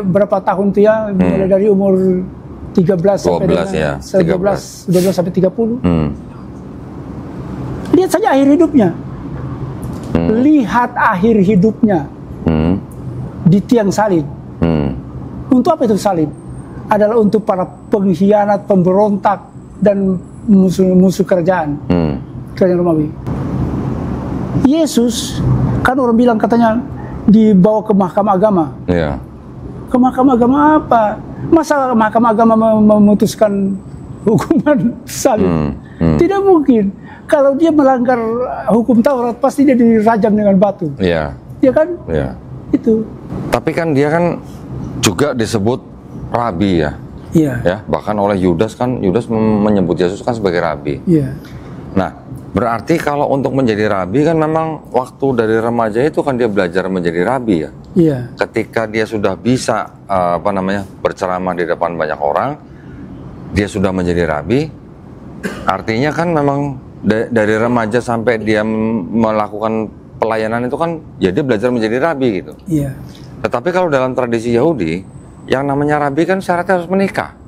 berapa tahun itu ya, mulai dari umur 13 sampai 12 sampai 30. Lihat saja akhir hidupnya. Lihat akhir hidupnya di tiang salib. Untuk apa itu salib? Adalah untuk para pengkhianat, pemberontak, dan musuh kerajaan Romawi. Yesus, kan orang bilang katanya dibawa ke mahkamah agama. Ke mahkamah agama apa? Masa mahkamah agama memutuskan hukuman salib? Tidak mungkin. Kalau dia melanggar hukum Taurat, pasti dia dirajam dengan batu. Ya kan? Itu. Tapi kan dia kan juga disebut rabi ya. Ya, bahkan oleh Yudas menyebut Yesus kan sebagai rabi. Nah, berarti kalau untuk menjadi rabi kan memang waktu dari remaja itu kan dia belajar menjadi rabi ya. Ketika dia sudah bisa berceramah di depan banyak orang, dia sudah menjadi rabi. Artinya kan memang dari remaja sampai dia melakukan pelayanan itu kan, ya dia belajar menjadi rabi gitu. Tetapi kalau dalam tradisi Yahudi, yang namanya rabi kan syaratnya harus menikah.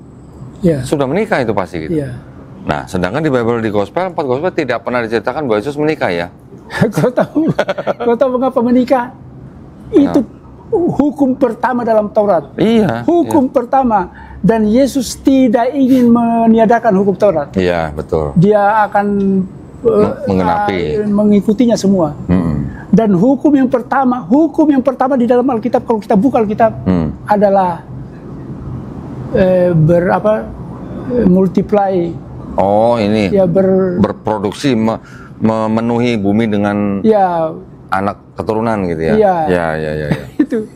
Sudah menikah itu pasti gitu. Nah, sedangkan di Bible, di Gospel, 4 Gospel tidak pernah diceritakan bahwa Yesus menikah ya. Kau tahu mengapa menikah? Itu hukum pertama dalam Taurat. Hukum pertama. Dan Yesus tidak ingin meniadakan hukum Taurat. Betul. Dia akan mengikutinya semua. Dan hukum yang pertama di dalam Alkitab, kalau kita buka Alkitab, adalah multiply. Berproduksi, memenuhi bumi dengan anak keturunan gitu ya. Itu.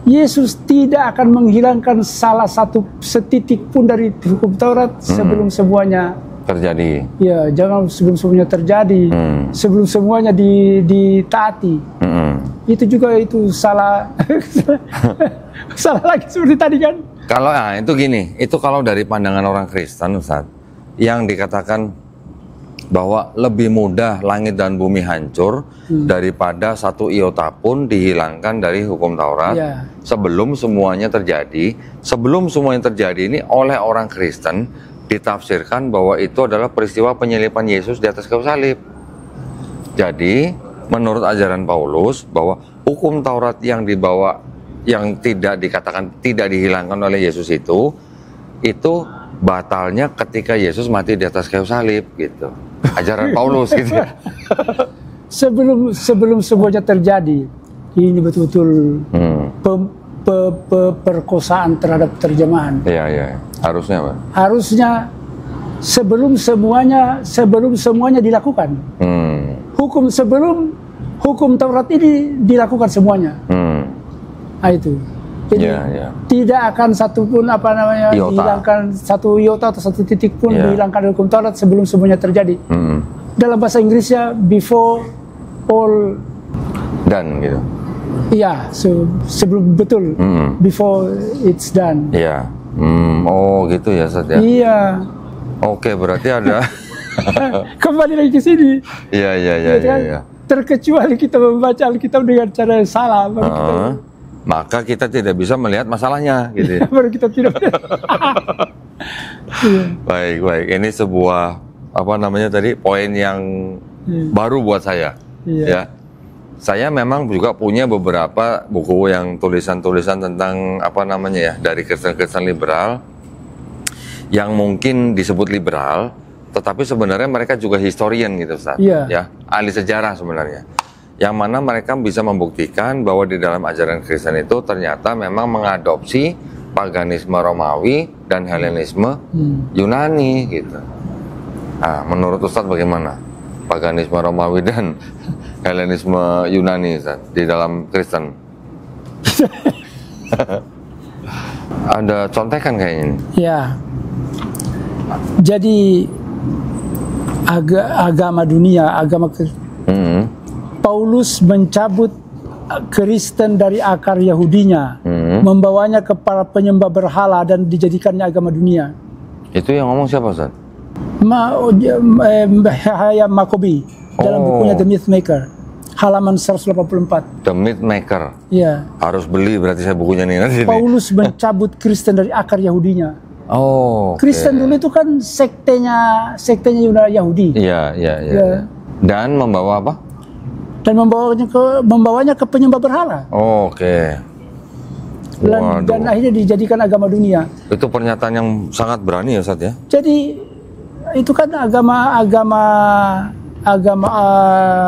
Yesus tidak akan menghilangkan salah satu setitik pun dari hukum Taurat sebelum semuanya terjadi. Jangan sebelum semuanya terjadi, sebelum semuanya ditaati. Itu juga itu salah, salah lagi seperti tadi kan. Kalau itu gini, itu kalau dari pandangan orang Kristen, Ustaz, yang dikatakan bahwa lebih mudah langit dan bumi hancur daripada satu iota pun dihilangkan dari hukum Taurat sebelum semuanya terjadi. Sebelum semuanya terjadi ini oleh orang Kristen ditafsirkan bahwa itu adalah peristiwa penyaliban Yesus di atas kayu salib. Jadi menurut ajaran Paulus bahwa hukum Taurat yang dibawa, yang tidak dikatakan tidak dihilangkan oleh Yesus itu batalnya ketika Yesus mati di atas kayu salib gitu. Ajaran Paulus gitu ya. Sebelum semuanya terjadi, ini betul-betul perkosaan terhadap terjemahan. Harusnya Pak. Harusnya sebelum semuanya dilakukan. Hukum Taurat ini dilakukan semuanya. Itu. Jadi tidak akan satupun dihilangkan satu iota atau satu titik pun dihilangkan hukum Taurat sebelum semuanya terjadi. Dalam bahasa Inggrisnya before all done gitu. Sebelum betul. Before it's done. Oh gitu ya, Ustaz ya. Oke, berarti ada kembali lagi ke sini. Iya. Terkecuali kita membaca Alkitab dengan cara yang salah. Maka kita tidak bisa melihat masalahnya gitu. Baru kita tidak. Baik. Ini sebuah poin yang baru buat saya. Ya. Saya memang juga punya beberapa buku yang tulisan-tulisan tentang dari Kristen-Kristen liberal. yang mungkin disebut liberal, tetapi sebenarnya mereka juga historian gitu Ustaz. Iya. Ya, ahli sejarah sebenarnya. Yang mana mereka bisa membuktikan bahwa di dalam ajaran Kristen itu ternyata memang mengadopsi paganisme Romawi dan Helenisme Yunani gitu. Nah, menurut Ustaz bagaimana paganisme Romawi dan Helenisme Yunani Ustaz, di dalam Kristen? Ada contekan kayaknya ini. Ya. Jadi agama dunia, Paulus mencabut Kristen dari akar Yahudinya, membawanya ke para penyembah berhala dan dijadikannya agama dunia. Itu yang ngomong siapa Ustaz? Hayam Makobi dalam bukunya The Mythmaker, halaman 184. The Mythmaker. Ya. Harus beli berarti saya bukunya nih nanti. Paulus mencabut Kristen dari akar Yahudinya. Oh. Kristen dulu itu kan sektenya Yahudi. Iya. Dan membawa apa? Dan membawanya ke penyembah berhala. Oke. Dan akhirnya dijadikan agama dunia. Itu pernyataan yang sangat berani ya Ustaz ya. Jadi itu kan agama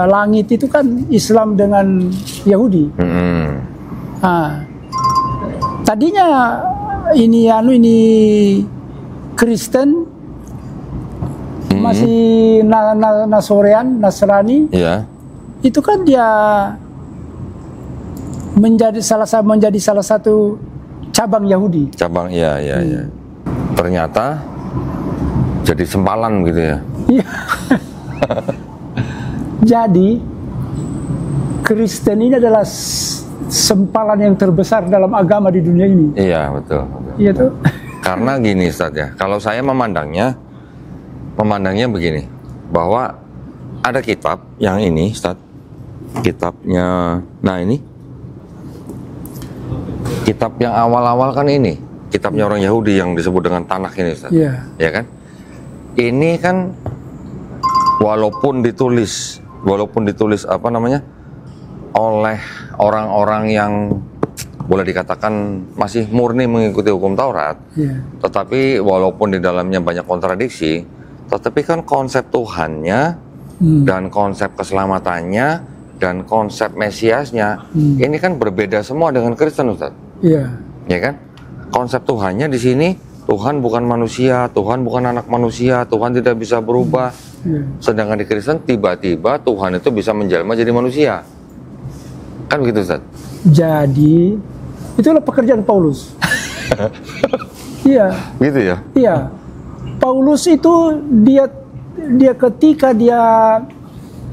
langit itu kan Islam dengan Yahudi. Tadinya ini Kristen masih Nasrani. Iya. Itu kan dia menjadi salah satu cabang Yahudi. Cabang, iya. Ternyata jadi sempalan gitu ya. Iya. Jadi Kristen ini adalah sempalan yang terbesar dalam agama di dunia ini. Iya, betul. Iya tuh. Karena gini Ustaz ya, kalau saya memandangnya begini, bahwa ada kitab yang ini Ustaz, kitabnya, nah ini kitab yang awal-awal kan ini, kitabnya orang Yahudi yang disebut dengan Tanakh ini Ustaz. Iya. Ya kan? Ini kan walaupun ditulis apa namanya, oleh orang-orang yang boleh dikatakan masih murni mengikuti hukum Taurat, tetapi walaupun di dalamnya banyak kontradiksi, tetapi kan konsep Tuhannya dan konsep keselamatannya dan konsep Mesiasnya ini kan berbeda semua dengan Kristen Ustaz. Iya. Ya kan? Konsep Tuhannya di sini, Tuhan bukan manusia, Tuhan bukan anak manusia, Tuhan tidak bisa berubah. Sedangkan di Kristen tiba-tiba Tuhan itu bisa menjelma jadi manusia. Kan begitu Ustaz? Jadi itulah pekerjaan Paulus. Iya. Gitu ya? Iya. Paulus itu dia ketika dia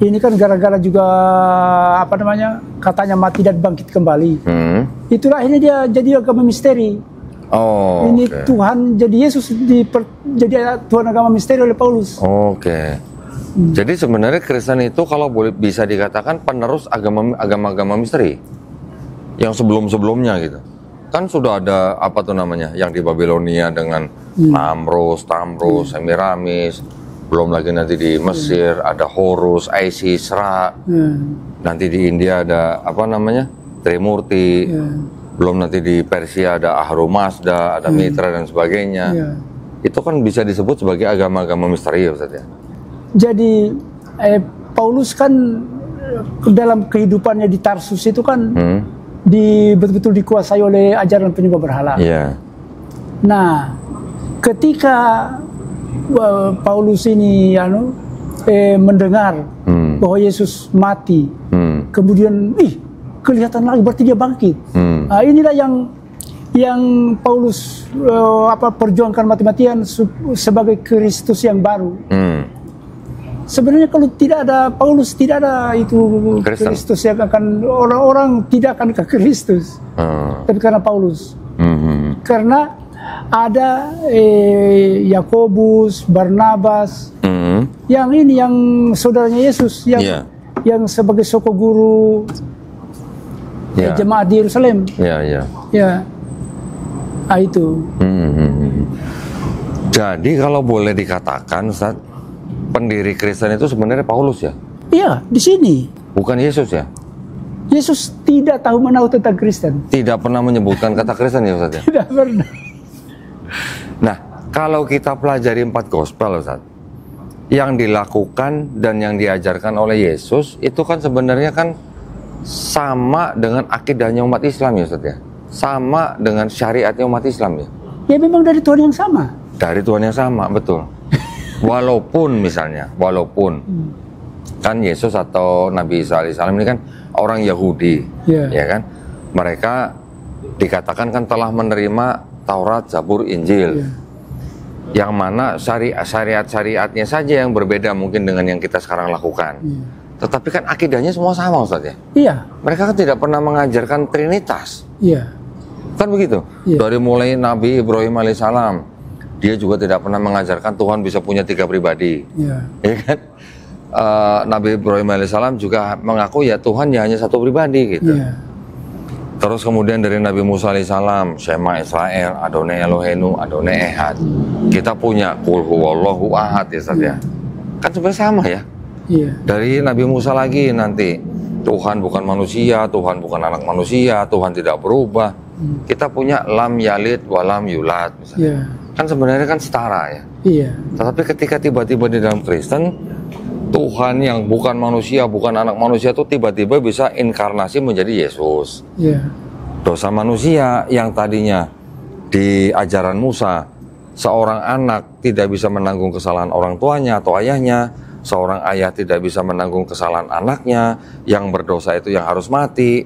ini kan gara-gara juga apa namanya, katanya mati dan bangkit kembali. Itulah akhirnya dia jadi agama misteri. Oh. Ini Tuhan jadi Yesus jadi Tuhan agama misteri oleh Paulus. Oke. Jadi sebenarnya Kristen itu kalau boleh bisa dikatakan penerus agama misteri yang sebelum-sebelumnya gitu. Kan sudah ada apa tuh namanya yang di Babilonia dengan Tamrus, Semiramis, belum lagi nanti di Mesir ada Horus, Isis, Ra. Nanti di India ada apa namanya? Trimurti. Belum nanti di Persia ada Ahura Mazda, ada Mitra dan sebagainya. Itu kan bisa disebut sebagai agama-agama misteri ya Ustaz ya. Jadi Paulus kan dalam kehidupannya di Tarsus itu kan betul-betul dikuasai oleh ajaran penyembah berhala. Nah, ketika Paulus ini mendengar bahwa Yesus mati, kemudian kelihatan lagi berarti dia bangkit. Nah, inilah yang Paulus perjuangkan mati-matian sebagai Kristus yang baru. Sebenarnya kalau tidak ada Paulus, tidak ada itu Kristus yang akan, orang-orang tidak akan ke Kristus. Tapi karena Paulus. Karena ada Yakobus, Barnabas, yang saudaranya Yesus, yang sebagai soko guru jemaat di Yerusalem. Itu. Jadi kalau boleh dikatakan Ustaz, pendiri Kristen itu sebenarnya Paulus ya? Iya, di sini. Bukan Yesus ya? Yesus tidak tahu menahu tentang Kristen. Tidak pernah menyebutkan kata Kristen ya Ustaz ya? Tidak pernah. Nah, Kalau kita pelajari 4 gospel, Ustaz, yang dilakukan dan yang diajarkan oleh Yesus itu kan sebenarnya kan sama dengan akidahnya umat Islam ya, Ustaz ya. Sama dengan syariatnya umat Islam ya. Ya memang dari Tuhan yang sama. Dari Tuhan yang sama, betul. Walaupun misalnya, kan Yesus atau Nabi Isa alaihissalam ini kan orang Yahudi, ya kan? Mereka dikatakan kan telah menerima Taurat, Zabur, Injil. Yang mana syariat-syariatnya saja yang berbeda mungkin dengan yang kita sekarang lakukan. Tetapi kan akidahnya semua sama, Ustaz ya? Iya. Mereka kan tidak pernah mengajarkan Trinitas. Iya. Kan begitu? Iya. Dari mulai Nabi Ibrahim alaihissalam, dia juga tidak pernah mengajarkan Tuhan bisa punya 3 pribadi. Iya. Ya kan? Nabi Ibrahim alaihissalam juga mengaku ya Tuhan ya hanya 1 pribadi gitu. Iya. Terus kemudian dari Nabi Musa alaihissalam, Shema Israel, Adonai Eloheinu, Adonai Ehad. Kita punya Qul huwallahu ahad ya, Ustaz ya. Kan sebenarnya sama ya. Iya. Dari Nabi Musa lagi nanti Tuhan bukan manusia, Tuhan bukan anak manusia, Tuhan tidak berubah. Kita punya lam yalid walam yulad misalnya. Kan sebenarnya kan setara ya. Iya. Tetapi ketika tiba-tiba di dalam Kristen, Tuhan yang bukan manusia, bukan anak manusia itu tiba-tiba bisa inkarnasi menjadi Yesus. Yeah. Dosa manusia yang tadinya di ajaran Musa, seorang anak tidak bisa menanggung kesalahan orang tuanya atau ayahnya, seorang ayah tidak bisa menanggung kesalahan anaknya, yang berdosa itu yang harus mati.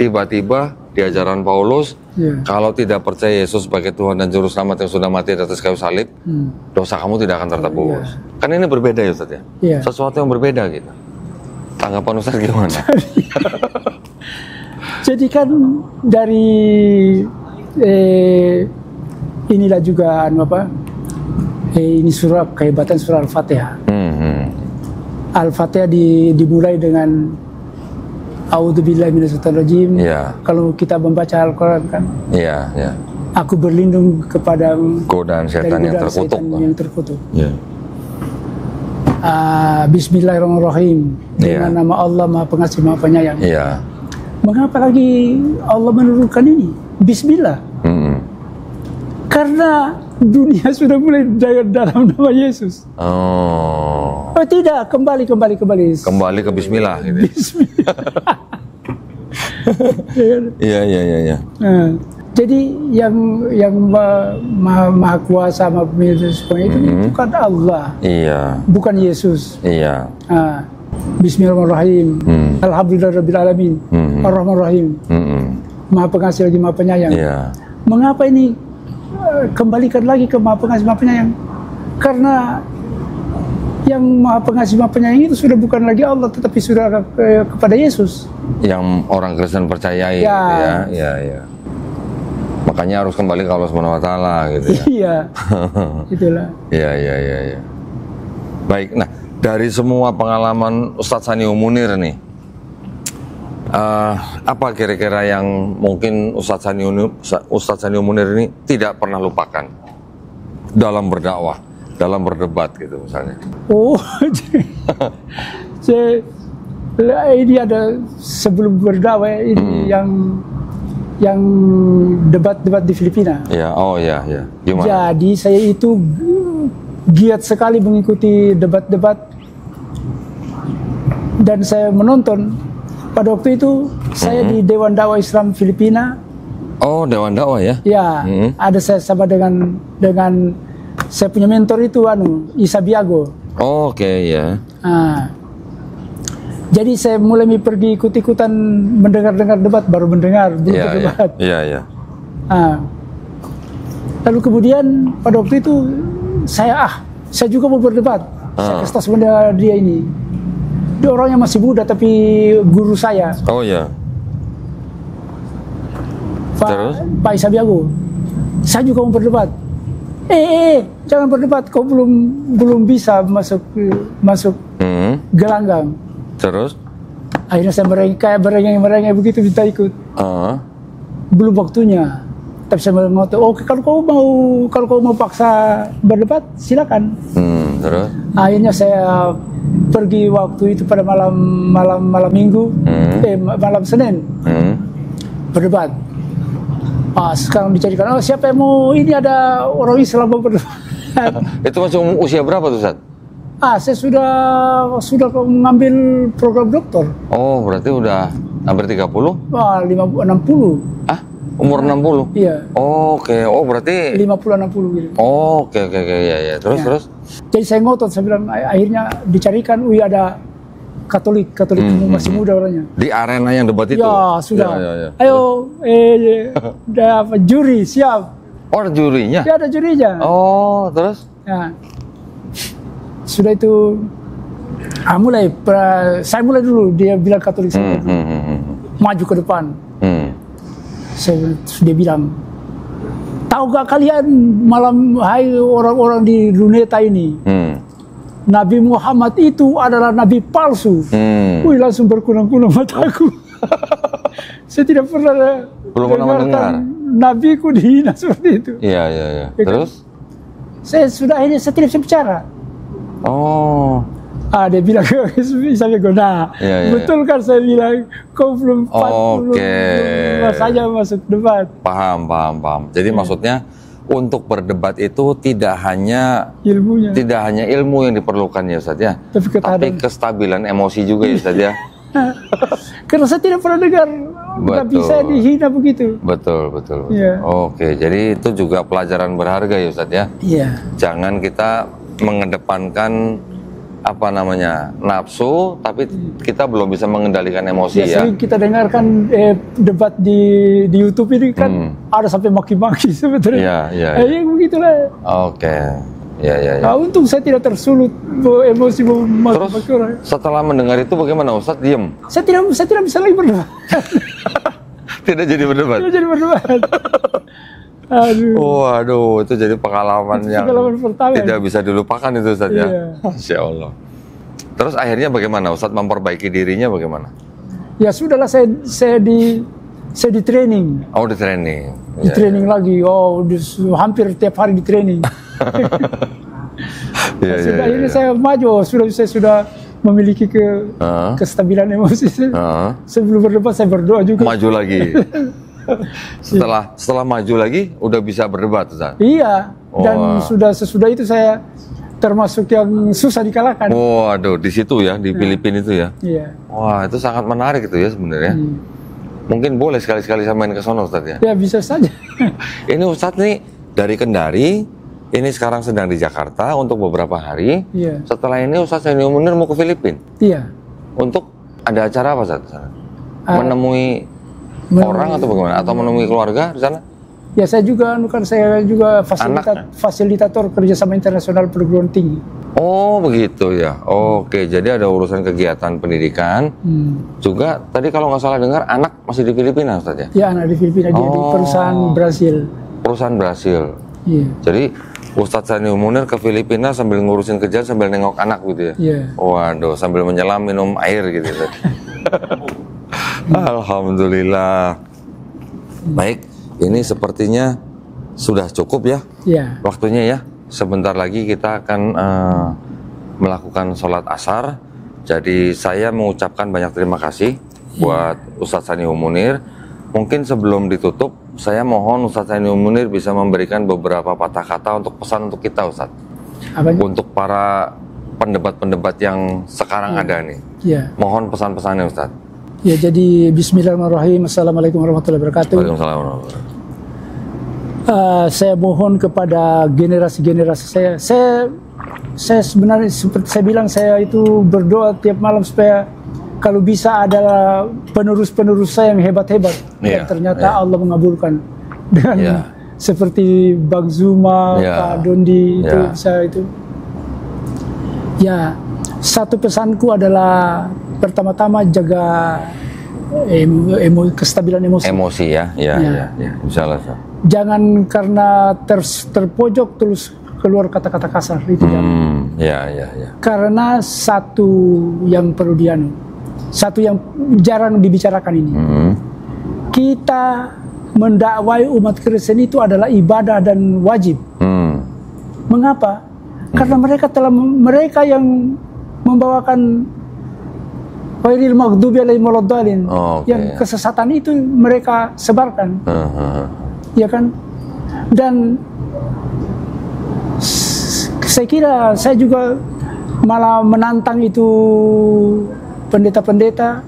Tiba-tiba di ajaran Paulus, kalau tidak percaya Yesus sebagai Tuhan dan Juru Selamat yang sudah mati di atas kayu salib, dosa kamu tidak akan tertebus. Kan ini berbeda ya, Ustaz ya? Sesuatu yang berbeda gitu. Tanggapan Ustaz gimana? Jadi kan dari inilah juga ini surah kehebatan surah Al-Fatihah. Al-Fatihah dimulai dengan A'udzubillahi minasyaitonirrajim. Kalau kita membaca Al-Quran kan, aku berlindung kepada godaan setan yang terkutuk. Bismillahirrahmanirrahim. Dengan nama Allah Maha Pengasih Maha Penyayang. Mengapa lagi Allah menurunkan ini? Bismillah. Karena dunia sudah mulai dalam nama Yesus. Oh tidak, kembali. Kembali ke Bismillah gitu. Bismillah. Iya. Jadi yang maha kuasa, maha pemilik semuanya itu kan Allah. Iya. Bukan Yesus. Iya. Bismillahirrahmanirrahim. Alhamdulillahirabbil alamin. Ar-Rahmanirrahim. Maha Pengasih lagi Maha Penyayang. Iya. Mengapa ini kembalikan lagi ke Maha Pengasih Maha Penyayang? Karena yang Maha Pengasih Maha Penyayang itu sudah bukan lagi Allah, tetapi sudah kepada Yesus. Yang orang Kristen percayai gitu ya. Iya. Makanya harus kembali ke Allah Subhanahu wa taala gitu ya. Iya. Itulah. Iya. Baik, nah dari semua pengalaman Ustadz Sanio Munir nih, apa kira-kira yang mungkin Ustadz Sanio Munir ini tidak pernah lupakan dalam berdakwah, dalam berdebat gitu misalnya? Ini ada sebelum berdakwah ini yang debat-debat di Filipina. Ya, ya. Gimana? Jadi saya itu giat sekali mengikuti debat-debat dan saya menonton. Pada waktu itu saya di Dewan Dakwah Islam Filipina. Oh, Dewan Dakwah ya? Ya, ada saya sama dengan saya punya mentor itu Isa Biago. Oh, oke ya. Jadi saya mulai pergi ikut-ikutan mendengar debat, baru mendengar belum berdebat. Iya. Lalu kemudian pada waktu itu saya juga mau berdebat. Saya kestas benda dia ini. Dia orangnya masih muda tapi guru saya. Oh ya. Pak Isa Biago. Saya juga mau berdebat. Jangan berdebat, kau belum bisa masuk gelanggang. Terus? Akhirnya saya merengek begitu minta ikut. Belum waktunya. Tapi saya ngotot, oke kalau kau mau paksa berdebat silakan. Terus? Akhirnya saya pergi waktu itu pada malam malam Minggu, malam Senin berdebat. Sekarang dicarikan, siapa yang mau, ini ada orang Islam mau berdebat. Itu masih usia berapa tuh, Ustaz? Saya sudah mengambil program doktor. Oh, berarti udah hampir 30? 60. Umur 60? Iya. Oke. Oh, berarti 50-60 gitu. Oke, ya. Terus. Jadi saya ngotot, saya bilang, akhirnya dicarikan, ada Katolik masih muda orangnya. Di arena yang debat itu? Ya, sudah. Ya. Ayo, juri, siap. Oh, ada jurinya? Ya, ada jurinya. Oh, terus? Ya. Sudah itu, saya mulai dulu, dia bilang Katolik. Maju ke depan. Dia bilang, tahu gak kalian hai orang-orang di Luneta ini, Nabi Muhammad itu adalah nabi palsu. Wih, langsung berkunang-kunang mataku. Saya tidak pernah mendengar nabiku dihina seperti itu. Iya. Terus? Saya tidak bisa bicara. Oh. Dia bilang, sampai betul kan saya bilang, kau belum saja masuk debat. Paham. Jadi maksudnya untuk berdebat itu tidak hanya ilmu yang diperlukan ya Ustaz ya, tapi kestabilan emosi juga ya Ustaz ya. Karena saya tidak pernah dengar Nabi saya dihina begitu. Betul. Ya. Oke, jadi itu juga pelajaran berharga ya Ustaz ya. Iya. Jangan kita mengedepankan nafsu, tapi kita belum bisa mengendalikan emosi ya. Sering kita dengarkan debat di YouTube ini kan ada sampai maki-maki sebetulnya. Iya. Begitulah. Oke. Ya. Untung saya tidak tersulut emosi maki-maki orang. Setelah mendengar itu bagaimana Ustaz? Diam? Saya tidak bisa lagi berdebat. Tidak jadi berdebat? Tidak jadi berdebat. Waduh, itu jadi pengalaman yang pertama, tidak bisa dilupakan itu Ustaz ya. Masya Allah. Terus akhirnya bagaimana Ustaz memperbaiki dirinya bagaimana? Ya sudahlah, saya di training. Oh, di training. Di training lagi. Hampir tiap hari di training. Akhirnya saya maju. Saya sudah memiliki kestabilan emosi. Sebelum berdebat saya berdoa juga. Maju lagi. Setelah maju lagi udah bisa berdebat Ustaz? Iya. Dan sesudah itu saya termasuk yang susah dikalahkan. Waduh, di situ ya, di Filipina itu ya. Iya. Wah, itu sangat menarik itu ya sebenarnya. Mungkin boleh sekali-sekali saya main ke sono Ustaz ya. Ya, bisa saja. Ini Ustaz nih dari Kendari, ini sekarang sedang di Jakarta untuk beberapa hari. Iya. Setelah ini Ustaz Sandy Munir mau ke Filipina. Iya. Untuk ada acara apa Ustaz? Menemui orang atau bagaimana? Atau menemui keluarga di sana? Ya, saya juga fasilitator kerjasama internasional perguruan tinggi. Oh, begitu ya. Oke, jadi ada urusan kegiatan pendidikan. Juga tadi kalau nggak salah dengar anak masih di Filipina Ustaz ya? Ya, anak di Filipina, dia di perusahaan Brasil. Perusahaan Brasil. Iya. Jadi Ustadz Sandy Munir ke Filipina sambil ngurusin kerjaan sambil nengok anak gitu ya? Iya. Waduh, sambil menyelam minum air gitu. Alhamdulillah. Baik, ini sepertinya sudah cukup ya, waktunya ya. Sebentar lagi kita akan melakukan sholat asar. Jadi saya mengucapkan banyak terima kasih buat Ustadz Sandy Munir. Mungkin sebelum ditutup, saya mohon Ustadz Sandy Munir bisa memberikan beberapa patah kata untuk pesan untuk kita Ustadz. Untuk para pendebat-pendebat yang sekarang ada nih. Mohon pesan-pesannya Ustadz. Ya, jadi bismillahirrahmanirrahim. Assalamualaikum warahmatullahi wabarakatuh. Waalaikumsalam warahmatullahi wabarakatuh. Saya mohon kepada generasi-generasi saya sebenarnya seperti saya bilang, saya itu berdoa tiap malam supaya kalau bisa adalah penerus-penerus saya yang hebat-hebat. Dan ternyata Allah mengabulkan dengan seperti Bang Zuma, Pak Dondi itu. Ya, satu pesanku adalah pertama-tama jaga kestabilan emosi. Emosi ya. Insyaallah. Jangan karena terpojok terus keluar kata-kata kasar itu. Karena satu yang perlu satu yang jarang dibicarakan ini. Kita mendakwai umat Kristen itu adalah ibadah dan wajib. Mengapa? Karena mereka yang membawakan Wairil maghdubi alaihim waladdallin, yang kesesatan itu mereka sebarkan. ya kan? Dan saya kira saya juga malah menantang itu pendeta-pendeta.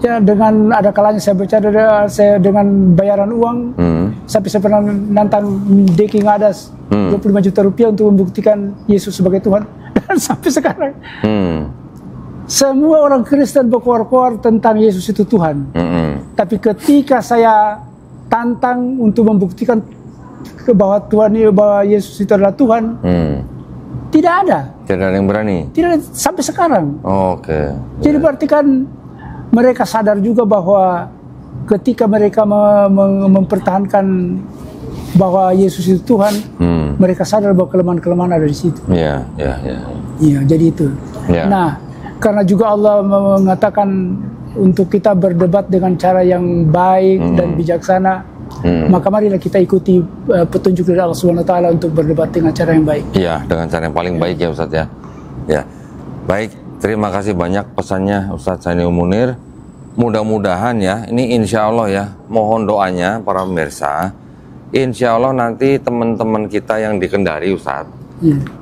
Ya, dengan ada kalanya saya bercanda saya dengan bayaran uang. Sampai saya pernah nantang Deki Ngadas 25 juta rupiah untuk membuktikan Yesus sebagai Tuhan. Dan sampai sekarang semua orang Kristen berkoar-koar tentang Yesus itu Tuhan. Tapi ketika saya tantang untuk membuktikan bahwa bahwa Yesus itu adalah Tuhan, tidak ada. Tidak ada yang berani. Tidak ada, sampai sekarang. Oke. Jadi berarti kan mereka sadar juga bahwa ketika mereka mempertahankan bahwa Yesus itu Tuhan, mereka sadar bahwa kelemahan-kelemahan ada di situ. Iya. Iya, jadi itu. Ya. Nah, karena juga Allah mengatakan untuk kita berdebat dengan cara yang baik dan bijaksana, maka marilah kita ikuti petunjuk dari Allah Subhanahu wa taala untuk berdebat dengan cara yang baik. Iya, dengan cara yang paling baik ya Ustadz ya. Ya. Baik, terima kasih banyak pesannya Ustadz Saniul Munir. Mudah-mudahan ya, ini insya Allah ya, mohon doanya para pemirsa. Insya Allah nanti teman-teman kita yang di Kendari Ustadz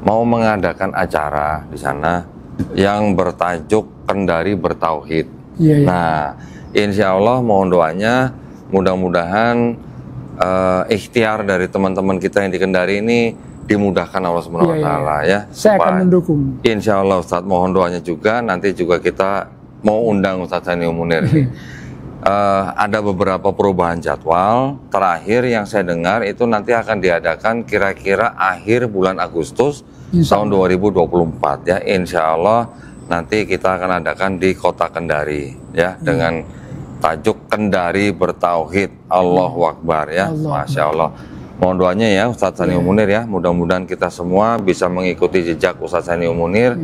mau mengadakan acara di sana yang bertajuk Kendari Bertauhid. Nah, insya Allah mohon doanya, mudah-mudahan ikhtiar dari teman-teman kita yang di Kendari ini dimudahkan Allah Subhanahu wa taala ya. Saya akan mendukung. Insya Allah Ustadz, mohon doanya juga, nanti juga kita mau undang Ustadz Saniul Munir. Ada beberapa perubahan jadwal. Terakhir yang saya dengar itu nanti akan diadakan kira-kira akhir bulan Agustus tahun 2024 ya. Insya Allah nanti kita akan adakan di Kota Kendari ya, dengan tajuk Kendari Bertauhid. Allahu Akbar ya. Masya Allah. Mohon doanya ya Ustadz Saniul Munir ya. Mudah-mudahan kita semua bisa mengikuti jejak Ustadz Saniul Munir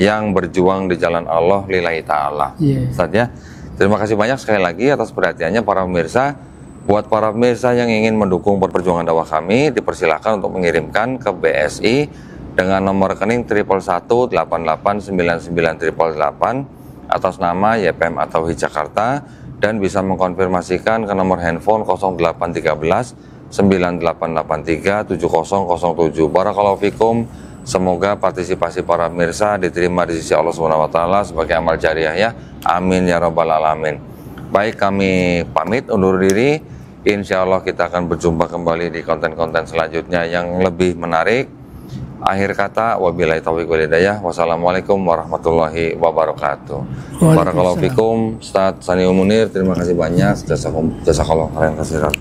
yang berjuang di jalan Allah lillahi ta'ala. Ustadz ya, terima kasih banyak sekali lagi atas perhatiannya para pemirsa. Buat para pemirsa yang ingin mendukung perjuangan dakwah kami, dipersilakan untuk mengirimkan ke BSI dengan nomor rekening 111889988 atas nama YPM At-Tauhid Jakarta, dan bisa mengkonfirmasikan ke nomor handphone 0813 9883 7007. Barakallahu fikum. Semoga partisipasi para pemirsa diterima di sisi Allah Subhanahu wa taala sebagai amal jariah ya. Amin ya rabbal alamin. Baik, kami pamit undur diri. Insya Allah kita akan berjumpa kembali di konten-konten selanjutnya yang lebih menarik. Akhir kata, wabillahi taufiq wal hidayah. Wassalamualaikum warahmatullahi wabarakatuh. Barakallahu fikum. Ustadz Saniul Munir, terima kasih banyak. Jazakallahu khairan katsiran.